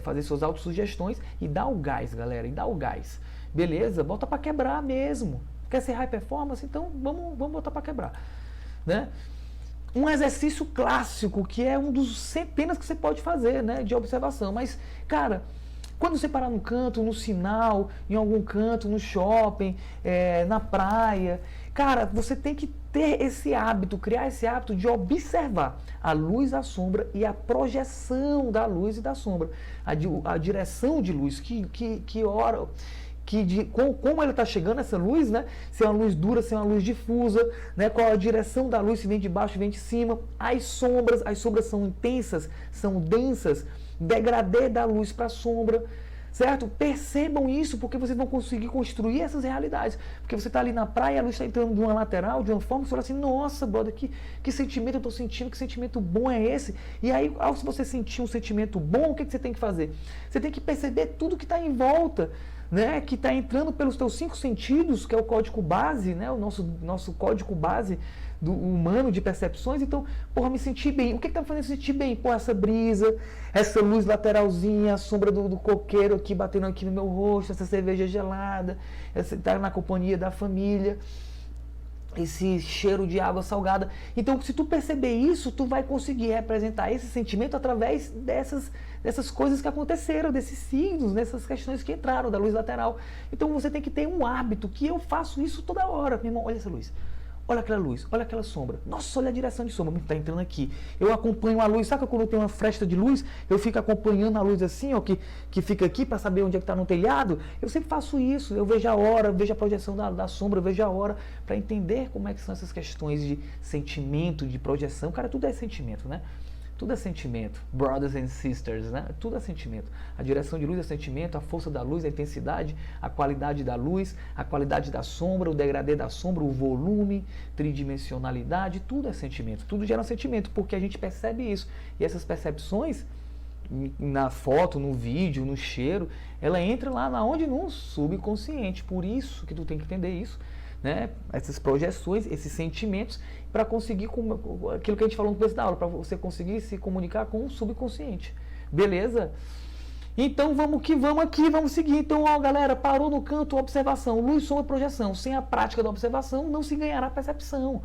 fazer suas autossugestões e dar o gás, galera, e dar o gás. Beleza? Bota para quebrar mesmo. Quer ser high performance? Então vamos botar para quebrar, né? Um exercício clássico, que é um dos centenas que você pode fazer, né, de observação. Mas, cara, quando você parar no canto, no sinal, em algum canto, no shopping, na praia, cara, você tem que ter esse hábito, criar esse hábito de observar a luz, a sombra e a projeção da luz e da sombra. A direção de luz, como ela está chegando, essa luz, né? Se é uma luz dura, se é uma luz difusa, né? Qual a direção da luz, se vem de baixo, se vem de cima. As sombras são intensas, são densas, degradê da luz para a sombra, certo? Percebam isso, porque vocês vão conseguir construir essas realidades. Porque você está ali na praia, a luz está entrando de uma lateral, de uma forma, você fala assim, nossa, brother, que sentimento eu estou sentindo, que sentimento bom é esse? E aí, ao você sentir um sentimento bom, o que você tem que fazer? Você tem que perceber tudo que está em volta, né? Que está entrando pelos teus 5 sentidos, que é o código base, né? O nosso código base do humano de percepções. Então, porra, me senti bem. O que está me fazendo sentir bem? Porra, essa brisa, essa luz lateralzinha, a sombra do coqueiro aqui batendo aqui no meu rosto, essa cerveja gelada, estar na companhia da família, esse cheiro de água salgada. Então, se tu perceber isso, tu vai conseguir representar esse sentimento através dessas coisas que aconteceram, desses signos, dessas questões que entraram, da luz lateral. Então, você tem que ter um hábito, que eu faço isso toda hora. Meu irmão, olha essa luz. Olha aquela luz, olha aquela sombra. Nossa, olha a direção de sombra, está entrando aqui. Eu acompanho a luz, sabe quando tem uma fresta de luz? Eu fico acompanhando a luz assim, ó, que fica aqui para saber onde é que está no telhado. Eu sempre faço isso, eu vejo a hora, vejo a projeção da sombra, eu vejo a hora para entender como é que são essas questões de sentimento, de projeção. Cara, tudo é sentimento, né? Tudo é sentimento, brothers and sisters, né? Tudo é sentimento. A direção de luz é sentimento, a força da luz, a intensidade, a qualidade da luz, a qualidade da sombra, o degradê da sombra, o volume, tridimensionalidade, tudo é sentimento. Tudo gera sentimento, porque a gente percebe isso. E essas percepções, na foto, no vídeo, no cheiro, ela entra lá na onde? No subconsciente. Por isso que tu tem que entender isso, né? Essas projeções, esses sentimentos, para conseguir aquilo que a gente falou no começo da aula, para você conseguir se comunicar com o subconsciente. Beleza? Então vamos que vamos aqui, vamos seguir. Então, ó, galera, parou no canto, observação, luz, sombra, projeção. Sem a prática da observação, não se ganhará percepção.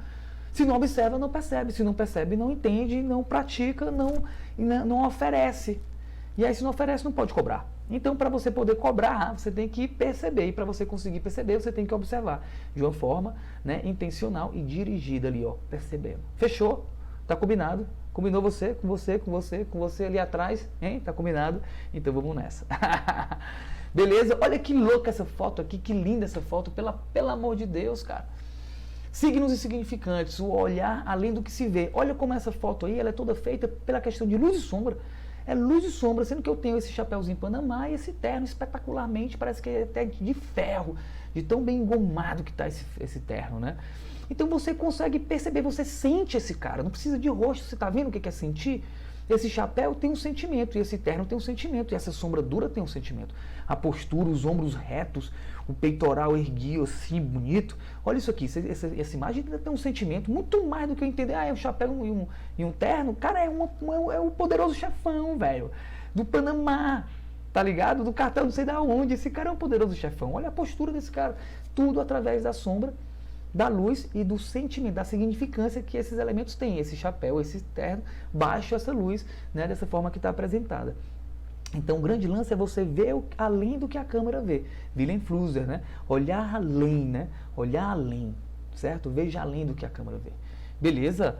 Se não observa, não percebe. Se não percebe, não entende, não pratica, não oferece. E aí, se não oferece, não pode cobrar. Então, para você poder cobrar, você tem que perceber. E para você conseguir perceber, você tem que observar de uma forma, né, intencional e dirigida ali, ó, percebendo. Fechou? Tá combinado? Combinou você, com você ali atrás, hein? Tá combinado? Então, vamos nessa. Beleza? Olha que louca essa foto aqui, que linda essa foto, pelo amor de Deus, cara. Signos e significantes, o olhar além do que se vê. Olha como essa foto aí, ela é toda feita pela questão de luz e sombra. É luz e sombra, sendo que eu tenho esse chapéuzinho Panamá e esse terno espetacularmente, parece que é até de ferro, de tão bem engomado que está esse terno, né? Então você consegue perceber, você sente esse cara, não precisa de rosto, você está vendo o que é sentir? Esse chapéu tem um sentimento, e esse terno tem um sentimento, e essa sombra dura tem um sentimento. A postura, os ombros retos, o peitoral erguido assim, bonito. Olha isso aqui, essa imagem tem um sentimento muito mais do que eu entender. Ah, é um chapéu e um terno. Cara, é o poderoso chefão, velho, do Panamá, tá ligado? Do cartel não sei da onde. Esse cara é um poderoso chefão. Olha a postura desse cara. Tudo através da sombra, da luz e do sentimento, da significância que esses elementos têm. Esse chapéu, esse terno, baixo essa luz, né, dessa forma que está apresentada. Então, o grande lance é você ver além do que a câmera vê. Willem Flusser, né? Olhar além, né? Olhar além, certo? Veja além do que a câmera vê. Beleza?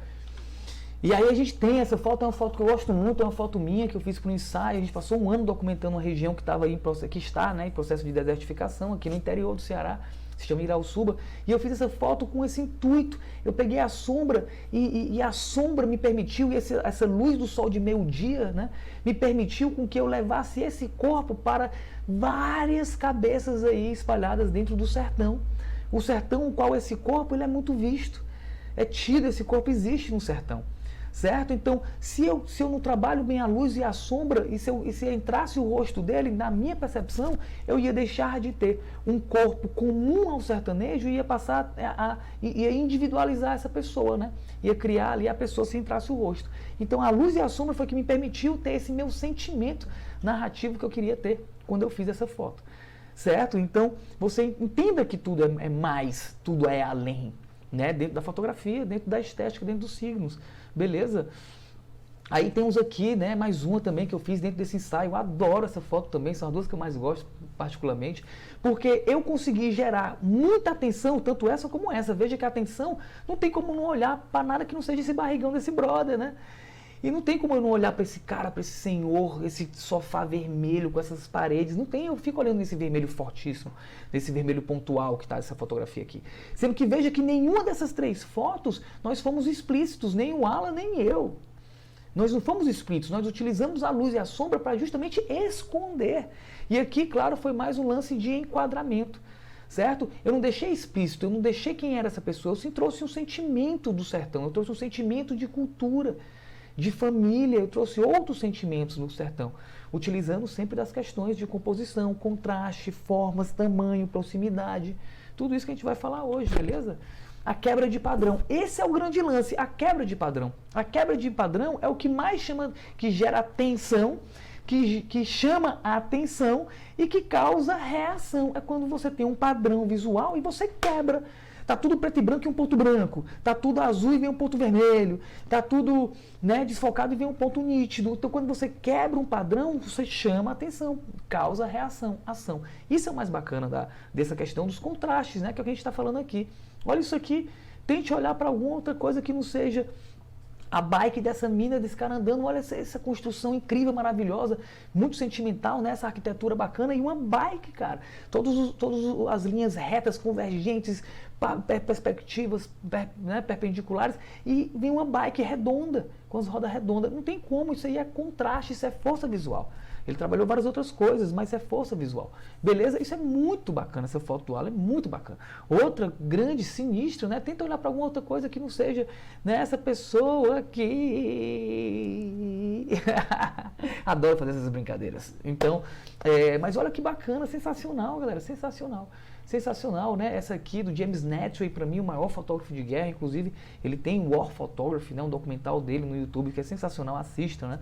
E aí a gente tem essa foto, é uma foto que eu gosto muito, é uma foto minha que eu fiz para um ensaio. A gente passou um ano documentando uma região que estava aí que está, né, em processo de desertificação aqui no interior do Ceará. Se chama Irauçuba, e eu fiz essa foto com esse intuito. Eu peguei a sombra e a sombra me permitiu, e essa luz do sol de meio-dia, né, me permitiu com que eu levasse esse corpo para várias cabeças aí espalhadas dentro do sertão. O sertão, o qual esse corpo ele é muito visto, é tido, esse corpo existe no sertão. Certo? Então, se eu não trabalho bem a luz e a sombra, e se entrasse o rosto dele, na minha percepção, eu ia deixar de ter um corpo comum ao sertanejo e ia passar ia individualizar essa pessoa, né? Ia criar ali a pessoa se entrasse o rosto. Então, a luz e a sombra foi que me permitiu ter esse meu sentimento narrativo que eu queria ter quando eu fiz essa foto. Certo? Então, você entenda que tudo é mais, tudo é além, né? Dentro da fotografia, dentro da estética, dentro dos signos. Beleza? Aí temos aqui, né, mais uma também que eu fiz dentro desse ensaio. Eu adoro essa foto também, são as duas que eu mais gosto, particularmente, porque eu consegui gerar muita atenção, tanto essa como essa. Veja que a atenção não tem como não olhar para nada que não seja esse barrigão desse brother, né? E não tem como eu não olhar para esse cara, para esse senhor, esse sofá vermelho com essas paredes. Não tem, eu fico olhando nesse vermelho fortíssimo, nesse vermelho pontual que está essa fotografia aqui. Sendo que veja que nenhuma dessas três fotos nós fomos explícitos, nem o Alan, nem eu. Nós não fomos explícitos, nós utilizamos a luz e a sombra para justamente esconder. E aqui, claro, foi mais um lance de enquadramento. Certo? Eu não deixei explícito, eu não deixei quem era essa pessoa, eu sim trouxe um sentimento do sertão, eu trouxe um sentimento de cultura, de família, eu trouxe outros sentimentos no sertão, utilizando sempre das questões de composição, contraste, formas, tamanho, proximidade, tudo isso que a gente vai falar hoje, beleza? A quebra de padrão, esse é o grande lance, a quebra de padrão. A quebra de padrão é o que mais chama, que gera tensão, que chama a atenção e que causa reação. É quando você tem um padrão visual e você quebra. Tá tudo preto e branco e um ponto branco. Tá tudo azul e vem um ponto vermelho. Tá tudo, né, desfocado e vem um ponto nítido. Então, quando você quebra um padrão, você chama a atenção, causa reação, ação. Isso é o mais bacana dessa questão dos contrastes, né, que é o que a gente está falando aqui. Olha isso aqui. Tente olhar para alguma outra coisa que não seja a bike dessa mina, desse cara andando. Olha essa construção incrível, maravilhosa, muito sentimental, né? Essa arquitetura bacana e uma bike, cara. Todas as linhas retas, convergentes, perspectivas, né, perpendiculares, e vem uma bike redonda, com as rodas redondas. Não tem como, isso aí é contraste, isso é força visual. Ele trabalhou várias outras coisas, mas é força visual. Beleza? Isso é muito bacana, essa foto do Alan é muito bacana. Outra grande, sinistra, né? Tenta olhar para alguma outra coisa que não seja, né, essa pessoa aqui. Adoro fazer essas brincadeiras. Então, mas olha que bacana, sensacional, galera, sensacional. Sensacional, né? Essa aqui do James Natry, para mim, o maior fotógrafo de guerra. Inclusive, ele tem o War Photography, né? Um documental dele no YouTube que é sensacional, assista, né?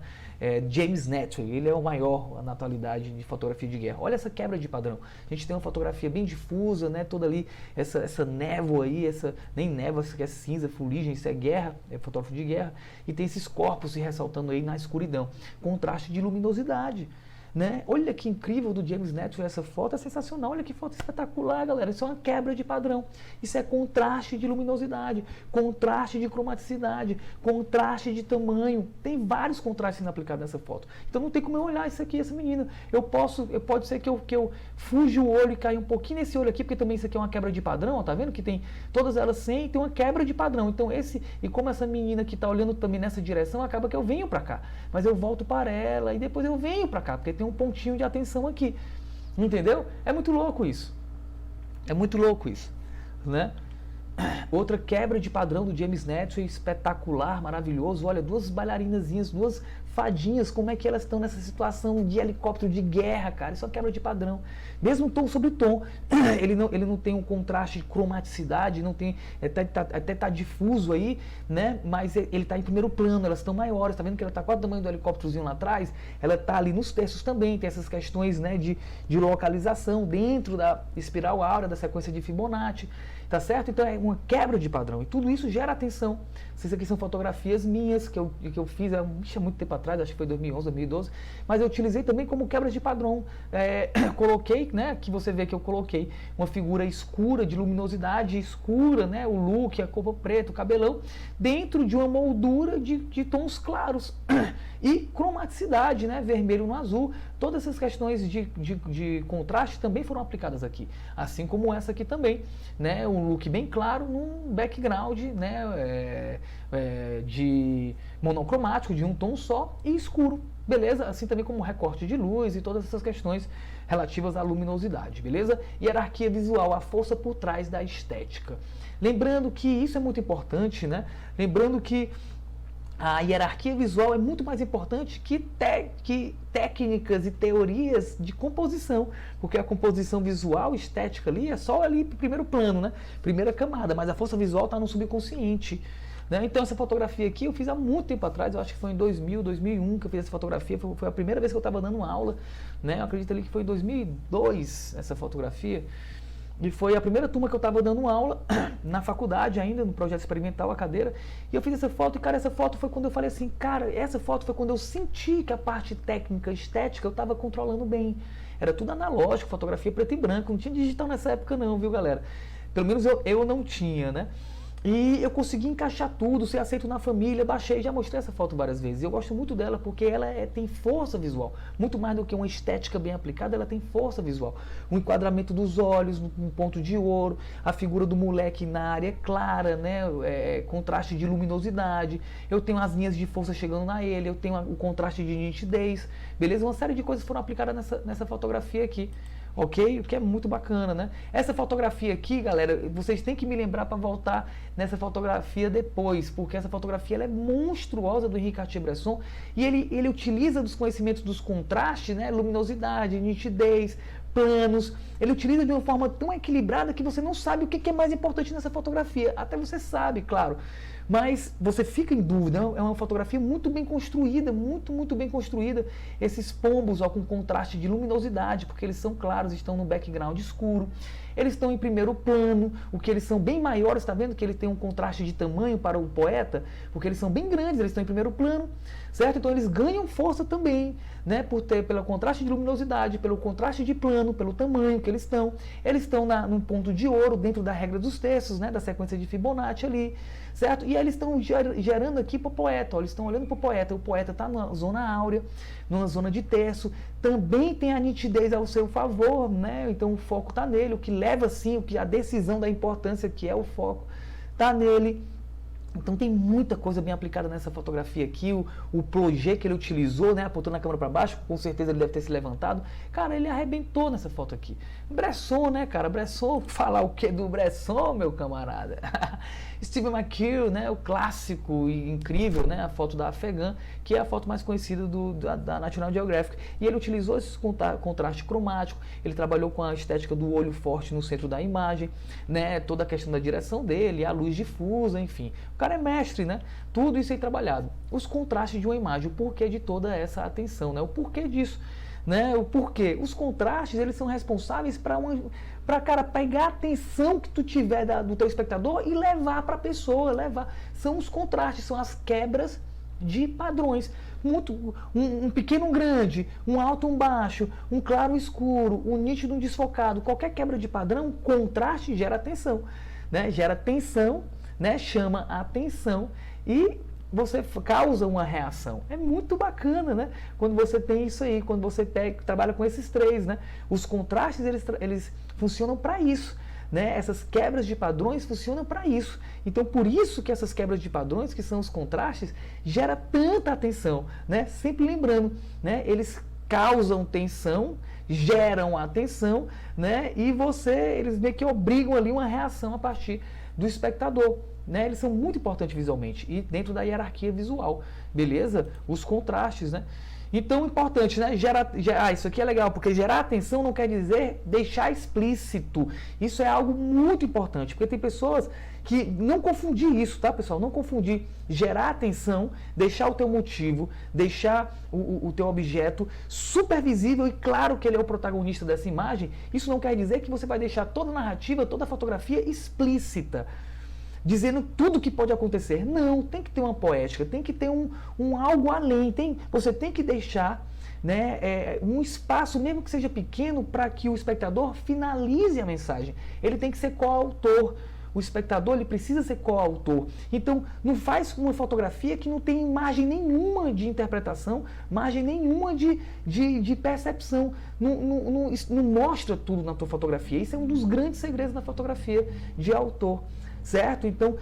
James Natry, ele é o maior na atualidade de fotografia de guerra. Olha essa quebra de padrão. A gente tem uma fotografia bem difusa, né? Toda ali, essa névoa aí, nem névoa, isso aqui é cinza, fuligem, isso é guerra, é fotógrafo de guerra. E tem esses corpos se ressaltando aí na escuridão. Contraste de luminosidade. né? Olha que incrível do James Network essa foto, é sensacional, olha que foto espetacular, galera. Isso é uma quebra de padrão, isso é contraste de luminosidade, contraste de cromaticidade, contraste de tamanho, tem vários contrastes sendo aplicados nessa foto. Então não tem como eu olhar isso aqui, essa menina, pode ser que eu fuja o olho e caia um pouquinho nesse olho aqui, porque também isso aqui é uma quebra de padrão, ó, tá vendo que tem todas elas sem, tem uma quebra de padrão. Então e como essa menina que tá olhando também nessa direção, acaba que eu venho para cá, mas eu volto para ela e depois eu venho para cá, porque tem um pontinho de atenção aqui, entendeu? É muito louco isso, né? Outra quebra de padrão do James Network, espetacular, maravilhoso. Olha, duas bailarinazinhas, duas fadinhas, como é que elas estão nessa situação de helicóptero de guerra, cara? Isso é uma quebra de padrão. Mesmo tom sobre tom, ele não tem um contraste de cromaticidade, não tem, até tá difuso aí, né? Mas ele tá em primeiro plano, elas estão maiores, tá vendo que ela tá quase o tamanho do helicópterozinho lá atrás? Ela tá ali nos terços também, tem essas questões, né, de localização dentro da espiral áurea, da sequência de Fibonacci. Tá certo? Então é uma quebra de padrão. E tudo isso gera atenção. Essas aqui são fotografias minhas que eu fiz há muito tempo atrás, acho que foi 2011, 2012. Mas eu utilizei também como quebra de padrão. Coloquei, né? Aqui você vê que eu coloquei uma figura escura, de luminosidade escura, né? O look, a cor preta, o cabelão, dentro de uma moldura de tons claros. E cromaticidade, né? Vermelho no azul. Todas essas questões de contraste também foram aplicadas aqui. Assim como essa aqui também, né? Um look bem claro num background, né? De monocromático, de um tom só e escuro. Beleza? Assim também como recorte de luz e todas essas questões relativas à luminosidade. Beleza? Hierarquia visual, a força por trás da estética. Lembrando que isso é muito importante, né? Lembrando que a hierarquia visual é muito mais importante que técnicas e teorias de composição, porque a composição visual, estética ali, é só ali pro primeiro plano, né? Primeira camada, mas a força visual está no subconsciente, né? Então essa fotografia aqui eu fiz há muito tempo atrás, eu acho que foi em 2000, 2001 que eu fiz essa fotografia, foi a primeira vez que eu estava dando aula, né? Eu acredito ali que foi em 2002 essa fotografia. E foi a primeira turma que eu estava dando aula, na faculdade ainda, no projeto experimental, a cadeira. E eu fiz essa foto, e cara, essa foto foi quando eu falei assim, cara, essa foto foi quando eu senti que a parte técnica, estética, eu estava controlando bem. Era tudo analógico, fotografia preto e branco, não tinha digital nessa época não, viu galera? Pelo menos eu não tinha, né? E eu consegui encaixar tudo, ser aceito na família, baixei, já mostrei essa foto várias vezes. Eu gosto muito dela porque ela tem força visual. Muito mais do que uma estética bem aplicada, ela tem força visual. O enquadramento dos olhos, um ponto de ouro, a figura do moleque na área clara, né? Contraste de luminosidade. Eu tenho as linhas de força chegando na ele, eu tenho o contraste de nitidez. Beleza? Uma série de coisas foram aplicadas nessa fotografia aqui. Ok? O que é muito bacana, né? Essa fotografia aqui, galera, vocês têm que me lembrar para voltar nessa fotografia depois, porque essa fotografia ela é monstruosa do Henri Cartier-Bresson e ele utiliza dos conhecimentos dos contrastes, né? Luminosidade, nitidez, planos, ele utiliza de uma forma tão equilibrada que você não sabe o que é mais importante nessa fotografia. Até você sabe, claro. Mas você fica em dúvida, é uma fotografia muito bem construída, muito bem construída. Esses pombos ó, com contraste de luminosidade, porque eles são claros, estão no background escuro. Eles estão em primeiro plano, o que eles são bem maiores, está vendo que ele tem um contraste de tamanho para o poeta? Porque eles são bem grandes, eles estão em primeiro plano, certo? Então eles ganham força também, né? Pelo contraste de luminosidade, pelo contraste de plano, pelo tamanho que eles estão. Eles estão num ponto de ouro, dentro da regra dos terços, né? Da sequência de Fibonacci ali, certo? E aí eles estão gerando aqui para o poeta, ó, eles estão olhando para o poeta está na zona áurea, numa zona de terço, também tem a nitidez ao seu favor, né? Então o foco está nele, o que leva sim, a decisão da importância que é o foco, está nele. Então tem muita coisa bem aplicada nessa fotografia aqui, o plongé que ele utilizou, né, apontando a câmera para baixo, com certeza ele deve ter se levantado. Cara, ele arrebentou nessa foto aqui. Bresson, né, cara? Bresson, falar o que do Bresson, meu camarada? Steven McHugh, né, o clássico e incrível, né, a foto da Afegã, que é a foto mais conhecida da National Geographic. E ele utilizou esse contraste cromático, ele trabalhou com a estética do olho forte no centro da imagem, né, toda a questão da direção dele, a luz difusa, enfim. O cara é mestre, né? Tudo isso aí trabalhado. Os contrastes de uma imagem, o porquê de toda essa atenção, né? O porquê disso, né? O porquê. Os contrastes, eles são responsáveis para cara pegar a atenção que tu tiver do teu espectador e levar para a pessoa, são os contrastes, são as quebras de padrões. Um pequeno, um grande, um alto, um baixo, um claro, um escuro, um nítido, um desfocado. Qualquer quebra de padrão, contraste gera tensão, né? Gera tensão, né? Chama a atenção e você causa uma reação. É muito bacana, né? Quando você tem isso aí, quando você trabalha com esses três, né? Os contrastes, eles funcionam para isso. Né? Essas quebras de padrões funcionam para isso. Então, por isso que essas quebras de padrões, que são os contrastes, gera tanta atenção, né? Sempre lembrando, né? Eles causam tensão, geram atenção, né? E eles meio que obrigam ali uma reação a partir do espectador, né? Eles são muito importantes visualmente e dentro da hierarquia visual, beleza? Os contrastes, né? Então, importante, né? Isso aqui é legal, porque gerar atenção não quer dizer deixar explícito. Isso é algo muito importante, porque tem pessoas que não confundir isso, tá, pessoal? Não confundir gerar atenção, deixar o teu motivo, deixar o teu objeto super visível e claro que ele é o protagonista dessa imagem. Isso não quer dizer que você vai deixar toda a narrativa, toda a fotografia explícita, dizendo tudo que pode acontecer. Não, tem que ter uma poética, tem que ter um algo além. Você tem que deixar, né, um espaço, mesmo que seja pequeno, para que o espectador finalize a mensagem. Ele tem que ser coautor. O espectador ele precisa ser coautor. Então, não faz uma fotografia que não tem margem nenhuma de interpretação, margem nenhuma de percepção. Não mostra tudo na tua fotografia. Isso é um dos grandes segredos da fotografia de autor. Certo? Então,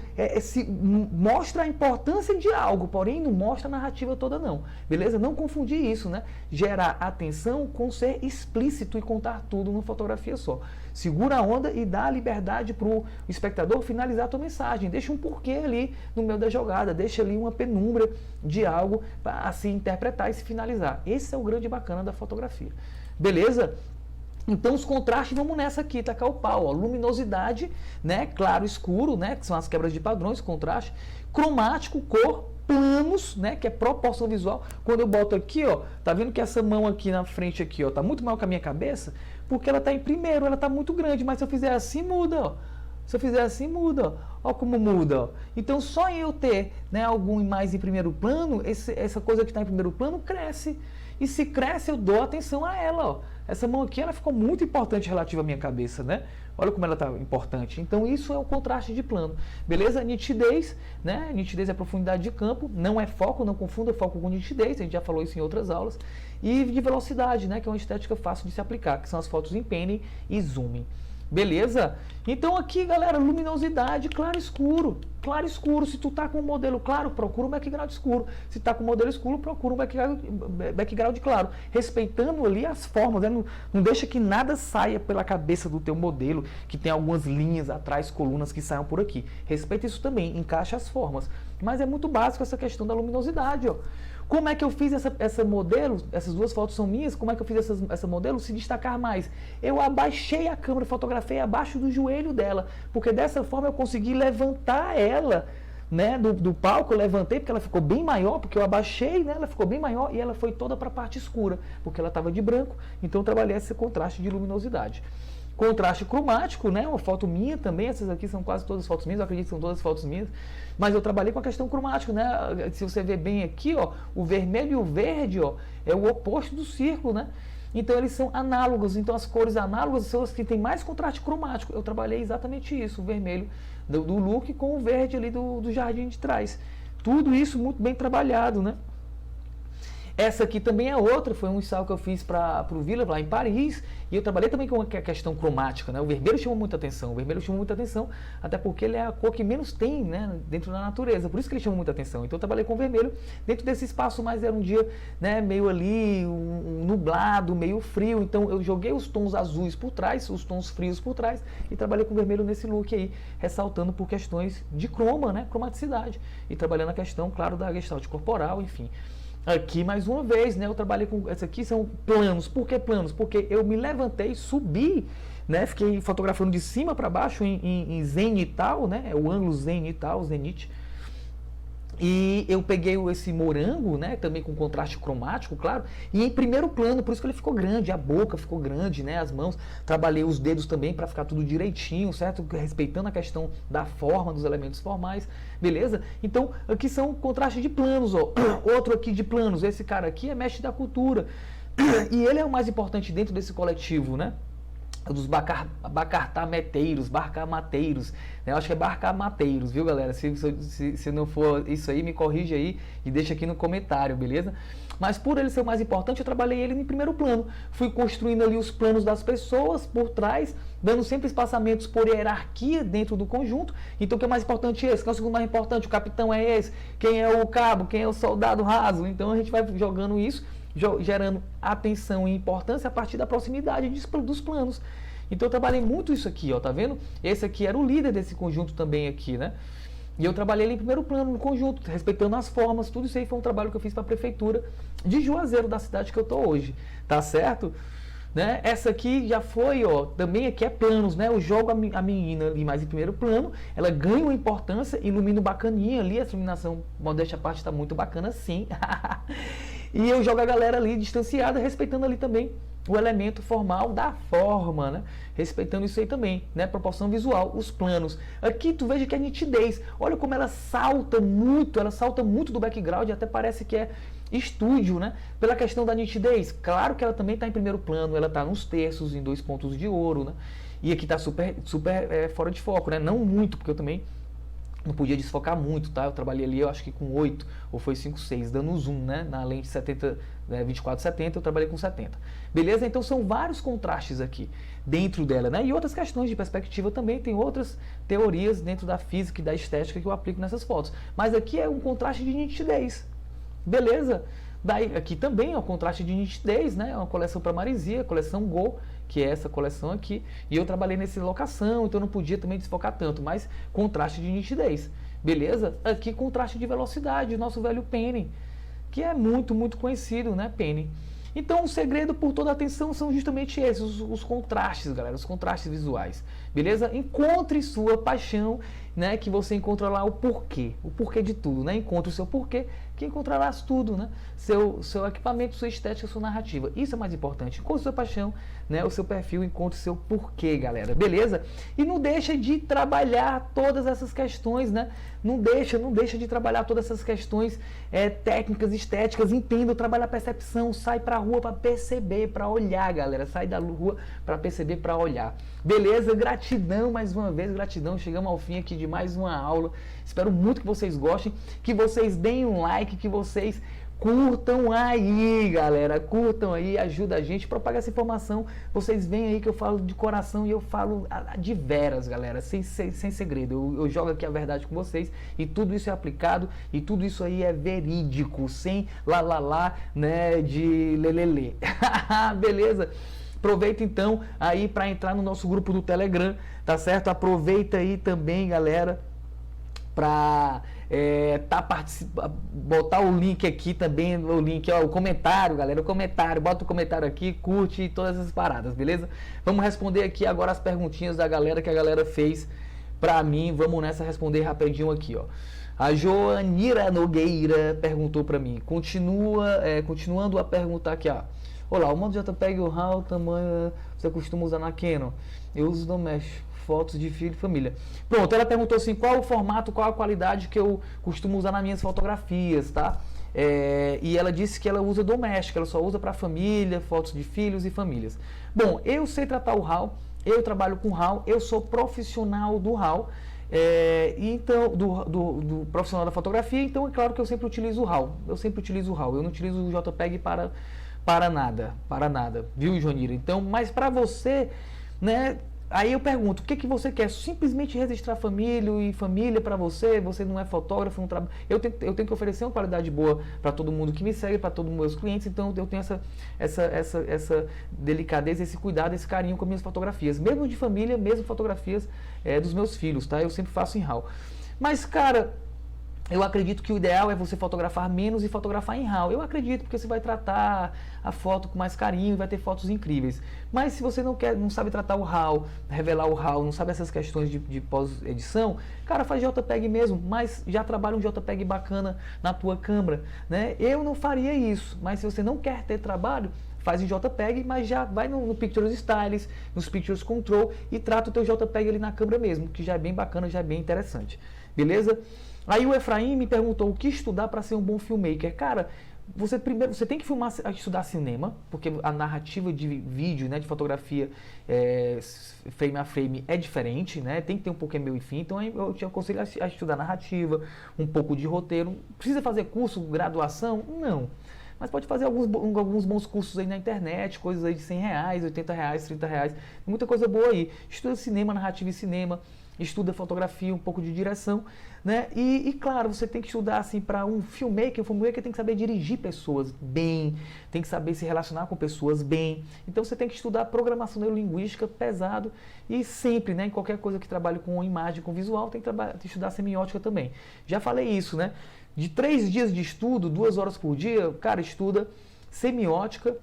mostra a importância de algo, porém não mostra a narrativa toda não. Beleza? Não confundir isso, né? Gerar atenção com ser explícito e contar tudo numa fotografia só. Segura a onda e dá a liberdade para o espectador finalizar a tua mensagem. Deixa um porquê ali no meio da jogada, deixa ali uma penumbra de algo para se interpretar e se finalizar. Esse é o grande bacana da fotografia. Beleza? Então os contrastes, vamos nessa aqui, tacar o pau, ó. Luminosidade, né, claro, escuro, né, que são as quebras de padrões, contraste, cromático, cor, planos, né, que é proporção visual. Quando eu boto aqui, ó, tá vendo que essa mão aqui na frente aqui, ó, tá muito maior que a minha cabeça, porque ela tá em primeiro, ela tá muito grande, mas se eu fizer assim, muda, ó. Se eu fizer assim, muda, ó. Ó como muda, ó. Então só eu ter, né, algum mais em primeiro plano, essa coisa que está em primeiro plano cresce. E se cresce, eu dou atenção a ela, ó. Essa mão aqui, ela ficou muito importante relativa à minha cabeça, né? Olha como ela está importante. Então, isso é o contraste de plano. Beleza? Nitidez, né? Nitidez é profundidade de campo, não é foco, não confunda foco com nitidez, a gente já falou isso em outras aulas. E de velocidade, né? Que é uma estética fácil de se aplicar, que são as fotos em penning e zooming. Beleza? Então aqui, galera, luminosidade, claro escuro. Claro escuro, se tu tá com um modelo claro, procura um background escuro. Se tá com um modelo escuro, procura um background claro. Respeitando ali as formas, né? Não deixa que nada saia pela cabeça do teu modelo, que tem algumas linhas atrás, colunas que saiam por aqui. Respeita isso também, encaixa as formas. Mas é muito básico essa questão da luminosidade, ó. Como é que eu fiz essa modelo? Essas duas fotos são minhas. Como é que eu fiz essa modelo se destacar mais? Eu abaixei a câmera, fotografei abaixo do joelho dela, porque dessa forma eu consegui levantar ela, né, do palco. Eu levantei porque ela ficou bem maior, porque eu abaixei, né, ela ficou bem maior e ela foi toda para a parte escura, porque ela estava de branco. Então eu trabalhei esse contraste de luminosidade. Contraste cromático, né? Uma foto minha também, essas aqui são quase todas fotos minhas, eu acredito que são todas fotos minhas, mas eu trabalhei com a questão cromática, né? Se você ver bem aqui, ó, o vermelho e o verde, ó, é o oposto do círculo, né? Então eles são análogos, então as cores análogas são as que têm mais contraste cromático. Eu trabalhei exatamente isso, o vermelho do look com o verde ali do jardim de trás. Tudo isso muito bem trabalhado, né? Essa aqui também é outra, foi um ensaio que eu fiz para o Villa, lá em Paris, e eu trabalhei também com a questão cromática, né? O vermelho chamou muita atenção, até porque ele é a cor que menos tem, né, dentro da natureza, por isso que ele chamou muita atenção. Então eu trabalhei com o vermelho dentro desse espaço, mas era um dia, né, meio ali, nublado, meio frio, então eu joguei os tons azuis por trás, os tons frios por trás, e trabalhei com o vermelho nesse look aí, ressaltando por questões de croma, né, cromaticidade, e trabalhando a questão, claro, da gestalt corporal, enfim. Aqui, mais uma vez, né, eu trabalhei com... Essa aqui são planos. Por que planos? Porque eu me levantei, subi, né, fiquei fotografando de cima para baixo em zenital, né, o ângulo zenital, zenite. E eu peguei esse morango, né, também com contraste cromático, claro, e em primeiro plano, por isso que ele ficou grande, a boca ficou grande, né, as mãos, trabalhei os dedos também para ficar tudo direitinho, certo? Respeitando a questão da forma, dos elementos formais, beleza? Então, aqui são contrastes de planos, ó. Outro aqui de planos, esse cara aqui é mestre da cultura, e ele é o mais importante dentro desse coletivo, né? Dos barcarmateiros, né? Eu acho que é barcarmateiros, viu, galera? Se não for isso aí, me corrige aí e deixa aqui no comentário, beleza? Mas por ele ser o mais importante, eu trabalhei ele em primeiro plano. Fui construindo ali os planos das pessoas por trás, dando sempre espaçamentos por hierarquia dentro do conjunto. Então, o que é mais importante é esse? Quem é o segundo mais importante? O capitão é esse? Quem é o cabo? Quem é o soldado raso? Então, a gente vai jogando isso, gerando atenção e importância a partir da proximidade dos planos. Então eu trabalhei muito isso aqui, ó, tá vendo? Esse aqui era o líder desse conjunto também aqui, né? E eu trabalhei ele em primeiro plano no conjunto, respeitando as formas, tudo isso aí foi um trabalho que eu fiz para a prefeitura de Juazeiro, da cidade que eu tô hoje, tá certo? Né? Essa aqui já foi, ó, também aqui é planos, né? Eu jogo a menina ali mais em primeiro plano, ela ganha uma importância, ilumino bacaninha ali, essa iluminação, modéstia à parte, está muito bacana sim. E eu jogo a galera ali distanciada, respeitando ali também o elemento formal da forma, né? Respeitando isso aí também, né? Proporção visual, os planos. Aqui tu veja que é nitidez. Olha como ela salta muito do background, até parece que é estúdio, né? Pela questão da nitidez. Claro que ela também está em primeiro plano, ela está nos terços, em 2 pontos de ouro, né? E aqui está super fora de foco, né? Não muito, porque eu também não podia desfocar muito, tá? Eu trabalhei ali, eu acho que com 8, ou foi 5,6, dando zoom, né? Na lente 70, 24-70, eu trabalhei com 70. Beleza? Então são vários contrastes aqui dentro dela, né? E outras questões de perspectiva também, tem outras teorias dentro da física e da estética que eu aplico nessas fotos. Mas aqui é um contraste de nitidez. Beleza? Daí, aqui também é um contraste de nitidez, né? É uma coleção para Marizia, coleção Go, que é essa coleção aqui, e eu trabalhei nessa locação, então eu não podia também desfocar tanto, mas contraste de nitidez, beleza? Aqui contraste de velocidade, o nosso velho Penny, que é muito, muito conhecido, né, Penny? Então o segredo por toda a atenção são justamente esses, os contrastes, galera, os contrastes visuais, beleza? Encontre sua paixão, né, que você encontra lá o porquê de tudo, né? Encontre o seu porquê, que encontrarás tudo, né? Seu equipamento, sua estética, sua narrativa. Isso é mais importante. Encontre sua paixão, né? O seu perfil, encontre o seu porquê, galera. Beleza? E não deixa de trabalhar todas essas questões, né? Não deixa de trabalhar todas essas questões técnicas, estéticas. Entenda, trabalha a percepção, sai pra rua para perceber, para olhar, galera. Sai da rua para perceber, para olhar. Beleza? Gratidão mais uma vez, gratidão. Chegamos ao fim aqui de mais uma aula. Espero muito que vocês gostem, que vocês deem um like, que vocês curtam aí, galera, curtam aí, ajuda a gente, propaga essa informação, vocês veem aí que eu falo de coração e eu falo de veras, galera, sem segredo, eu jogo aqui a verdade com vocês e tudo isso é aplicado e tudo isso aí é verídico, sem lá, né, de lelele, beleza? Aproveita então aí para entrar no nosso grupo do Telegram, tá certo? Aproveita aí também, galera, para botar o link aqui também, o link, ó, o comentário, galera, bota o comentário aqui, curte todas essas paradas, beleza? Vamos responder aqui agora as perguntinhas da galera que a galera fez pra mim, vamos nessa responder rapidinho aqui, ó. A Joanira Nogueira perguntou pra mim, continuando a perguntar aqui, ó. Olá, o modo JPEG, o RAW, o tamanho você costuma usar na Canon? Eu uso no Mesh. Fotos de filho e família. Pronto, ela perguntou assim, qual o formato, qual a qualidade que eu costumo usar nas minhas fotografias, tá? E ela disse que ela usa doméstica, ela só usa para família, fotos de filhos e famílias. Bom, eu sei tratar o RAW, eu trabalho com RAW, eu sou profissional do RAW, então, do profissional da fotografia, então é claro que eu sempre utilizo o RAW, eu não utilizo o JPEG para nada, viu, Joanira? Então, mas para você, né? Aí eu pergunto, o que você quer? Simplesmente registrar família e família para você? Você não é fotógrafo, não eu tenho que oferecer uma qualidade boa para todo mundo que me segue, para todos os meus clientes, então eu tenho essa delicadeza, esse cuidado, esse carinho com as minhas fotografias, mesmo de família, mesmo fotografias dos meus filhos, tá? Eu sempre faço em RAW. Mas, cara, Eu acredito que o ideal é você fotografar menos e fotografar em RAW. Eu acredito, porque você vai tratar a foto com mais carinho e vai ter fotos incríveis. Mas se você não sabe tratar o RAW, revelar o RAW, não sabe essas questões de pós-edição, cara, faz JPEG mesmo, mas já trabalha um JPEG bacana na tua câmera, né? Eu não faria isso, mas se você não quer ter trabalho, faz em JPEG, mas já vai no Pictures Styles, nos Pictures Control e trata o teu JPEG ali na câmera mesmo, que já é bem bacana, já é bem interessante. Beleza? Aí o Efraim me perguntou o que estudar para ser um bom filmmaker. Cara, você tem que estudar cinema, porque a narrativa de vídeo, né, de fotografia, frame a frame é diferente, né? Tem que ter um pouco meio e fim. Então eu te aconselho a estudar narrativa, um pouco de roteiro. Precisa fazer curso, graduação? Não. Mas pode fazer alguns bons cursos aí na internet, coisas aí de R$100, R$80, R$30, muita coisa boa aí. Estuda cinema, narrativa e cinema, estuda fotografia, um pouco de direção, né? E claro, você tem que estudar assim para um filmmaker tem que saber dirigir pessoas bem, tem que saber se relacionar com pessoas bem. Então você tem que estudar programação neurolinguística pesado e sempre, né, em qualquer coisa que trabalhe com imagem, com visual, tem que estudar semiótica também. Já falei isso, né? De 3 dias de estudo, 2 horas por dia, cara, estuda semiótica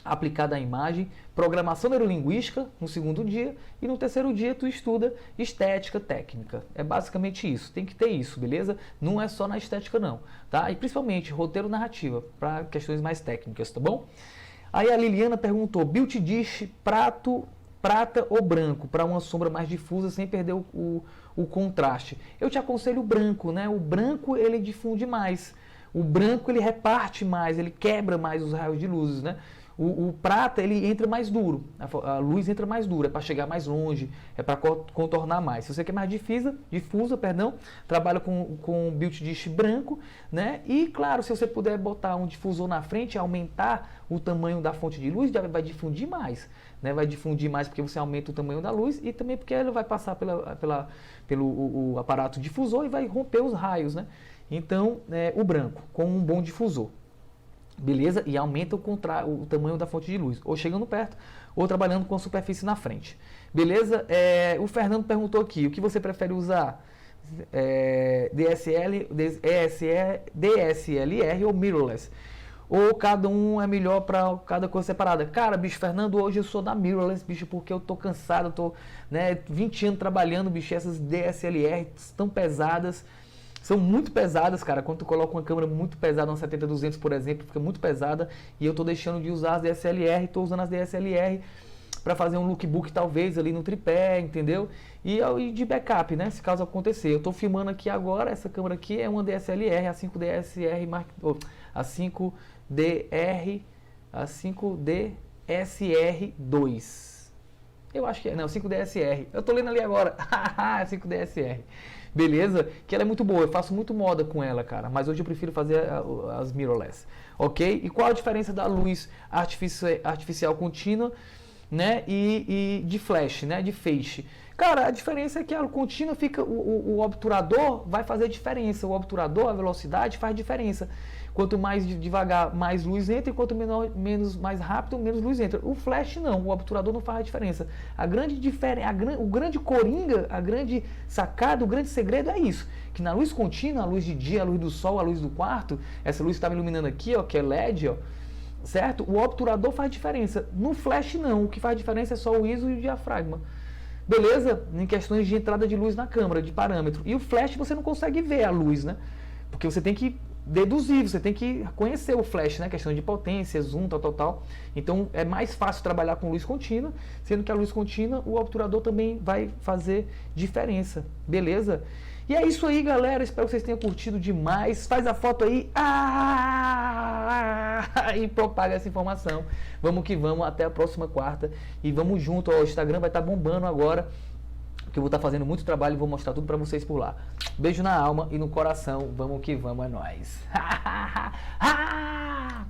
aplicada à imagem, programação neurolinguística no segundo dia e no terceiro dia tu estuda estética técnica. É basicamente isso, tem que ter isso, beleza? Não é só na estética não, tá? E principalmente roteiro narrativa, para questões mais técnicas, tá bom? Aí a Liliana perguntou, Beauty Dish, prata ou branco, para uma sombra mais difusa sem perder o contraste. Eu te aconselho o branco, né? O branco ele difunde mais, o branco ele reparte mais, ele quebra mais os raios de luzes, né? O prata ele entra mais duro, a luz entra mais dura, é para chegar mais longe, é para contornar mais. Se você quer mais difusa, trabalha com Beauty Dish branco, né? E claro, se você puder botar um difusor na frente, aumentar o tamanho da fonte de luz, já vai difundir mais, né? Vai difundir mais porque você aumenta o tamanho da luz e também porque ela vai passar pelo aparato difusor e vai romper os raios, né? Então, o branco com um bom difusor. Beleza? E aumenta o tamanho da fonte de luz, ou chegando perto, ou trabalhando com a superfície na frente. Beleza? O Fernando perguntou aqui, o que você prefere usar? DSLR ou mirrorless? Ou cada um é melhor para cada coisa separada? Cara, bicho, Fernando, hoje eu sou da mirrorless, bicho, porque eu tô cansado, tô, 20 anos trabalhando, bicho, essas DSLR tão pesadas. São muito pesadas, cara. Quando tu coloca uma câmera muito pesada, uma 70-200, por exemplo, fica muito pesada. E eu tô deixando de usar as DSLR, tô usando as DSLR para fazer um lookbook talvez ali no tripé, entendeu? E de backup, né? Se caso acontecer. Eu tô filmando aqui agora, essa câmera aqui é uma DSLR, a 5DSR2. Eu acho que é, não, 5DSR. Eu tô lendo ali agora. 5DSR. Beleza? Que ela é muito boa, eu faço muito moda com ela, cara. Mas hoje eu prefiro fazer as mirrorless, ok? E qual a diferença da luz artificial contínua, né? E de flash, né? De feixe. Cara, a diferença é que a contínua fica... O obturador vai fazer diferença. O obturador, a velocidade faz diferença. Quanto mais devagar, mais luz entra, e quanto mais rápido, menos luz entra. O flash não, o obturador não faz a diferença. O grande coringa, a grande sacada, o grande segredo é isso. Que na luz contínua, a luz de dia, a luz do sol, a luz do quarto, essa luz que está me iluminando aqui, ó, que é LED, ó, certo? O obturador faz diferença. No flash não, o que faz diferença é só o ISO e o diafragma. Beleza? Em questões de entrada de luz na câmera, de parâmetro. E o flash você não consegue ver a luz, né? Porque você tem que deduzir, você tem que conhecer o flash, né? Questão de potência, zoom, tal. Então é mais fácil trabalhar com luz contínua, sendo que a luz contínua, o obturador também vai fazer diferença, beleza? E é isso aí, galera, espero que vocês tenham curtido demais. Faz a foto aí e propaga essa informação. Vamos que vamos, até a próxima quarta e vamos junto, ó, o Instagram vai estar bombando agora, que eu vou estar fazendo muito trabalho e vou mostrar tudo pra vocês por lá. Beijo na alma e no coração, vamos que vamos, é nóis.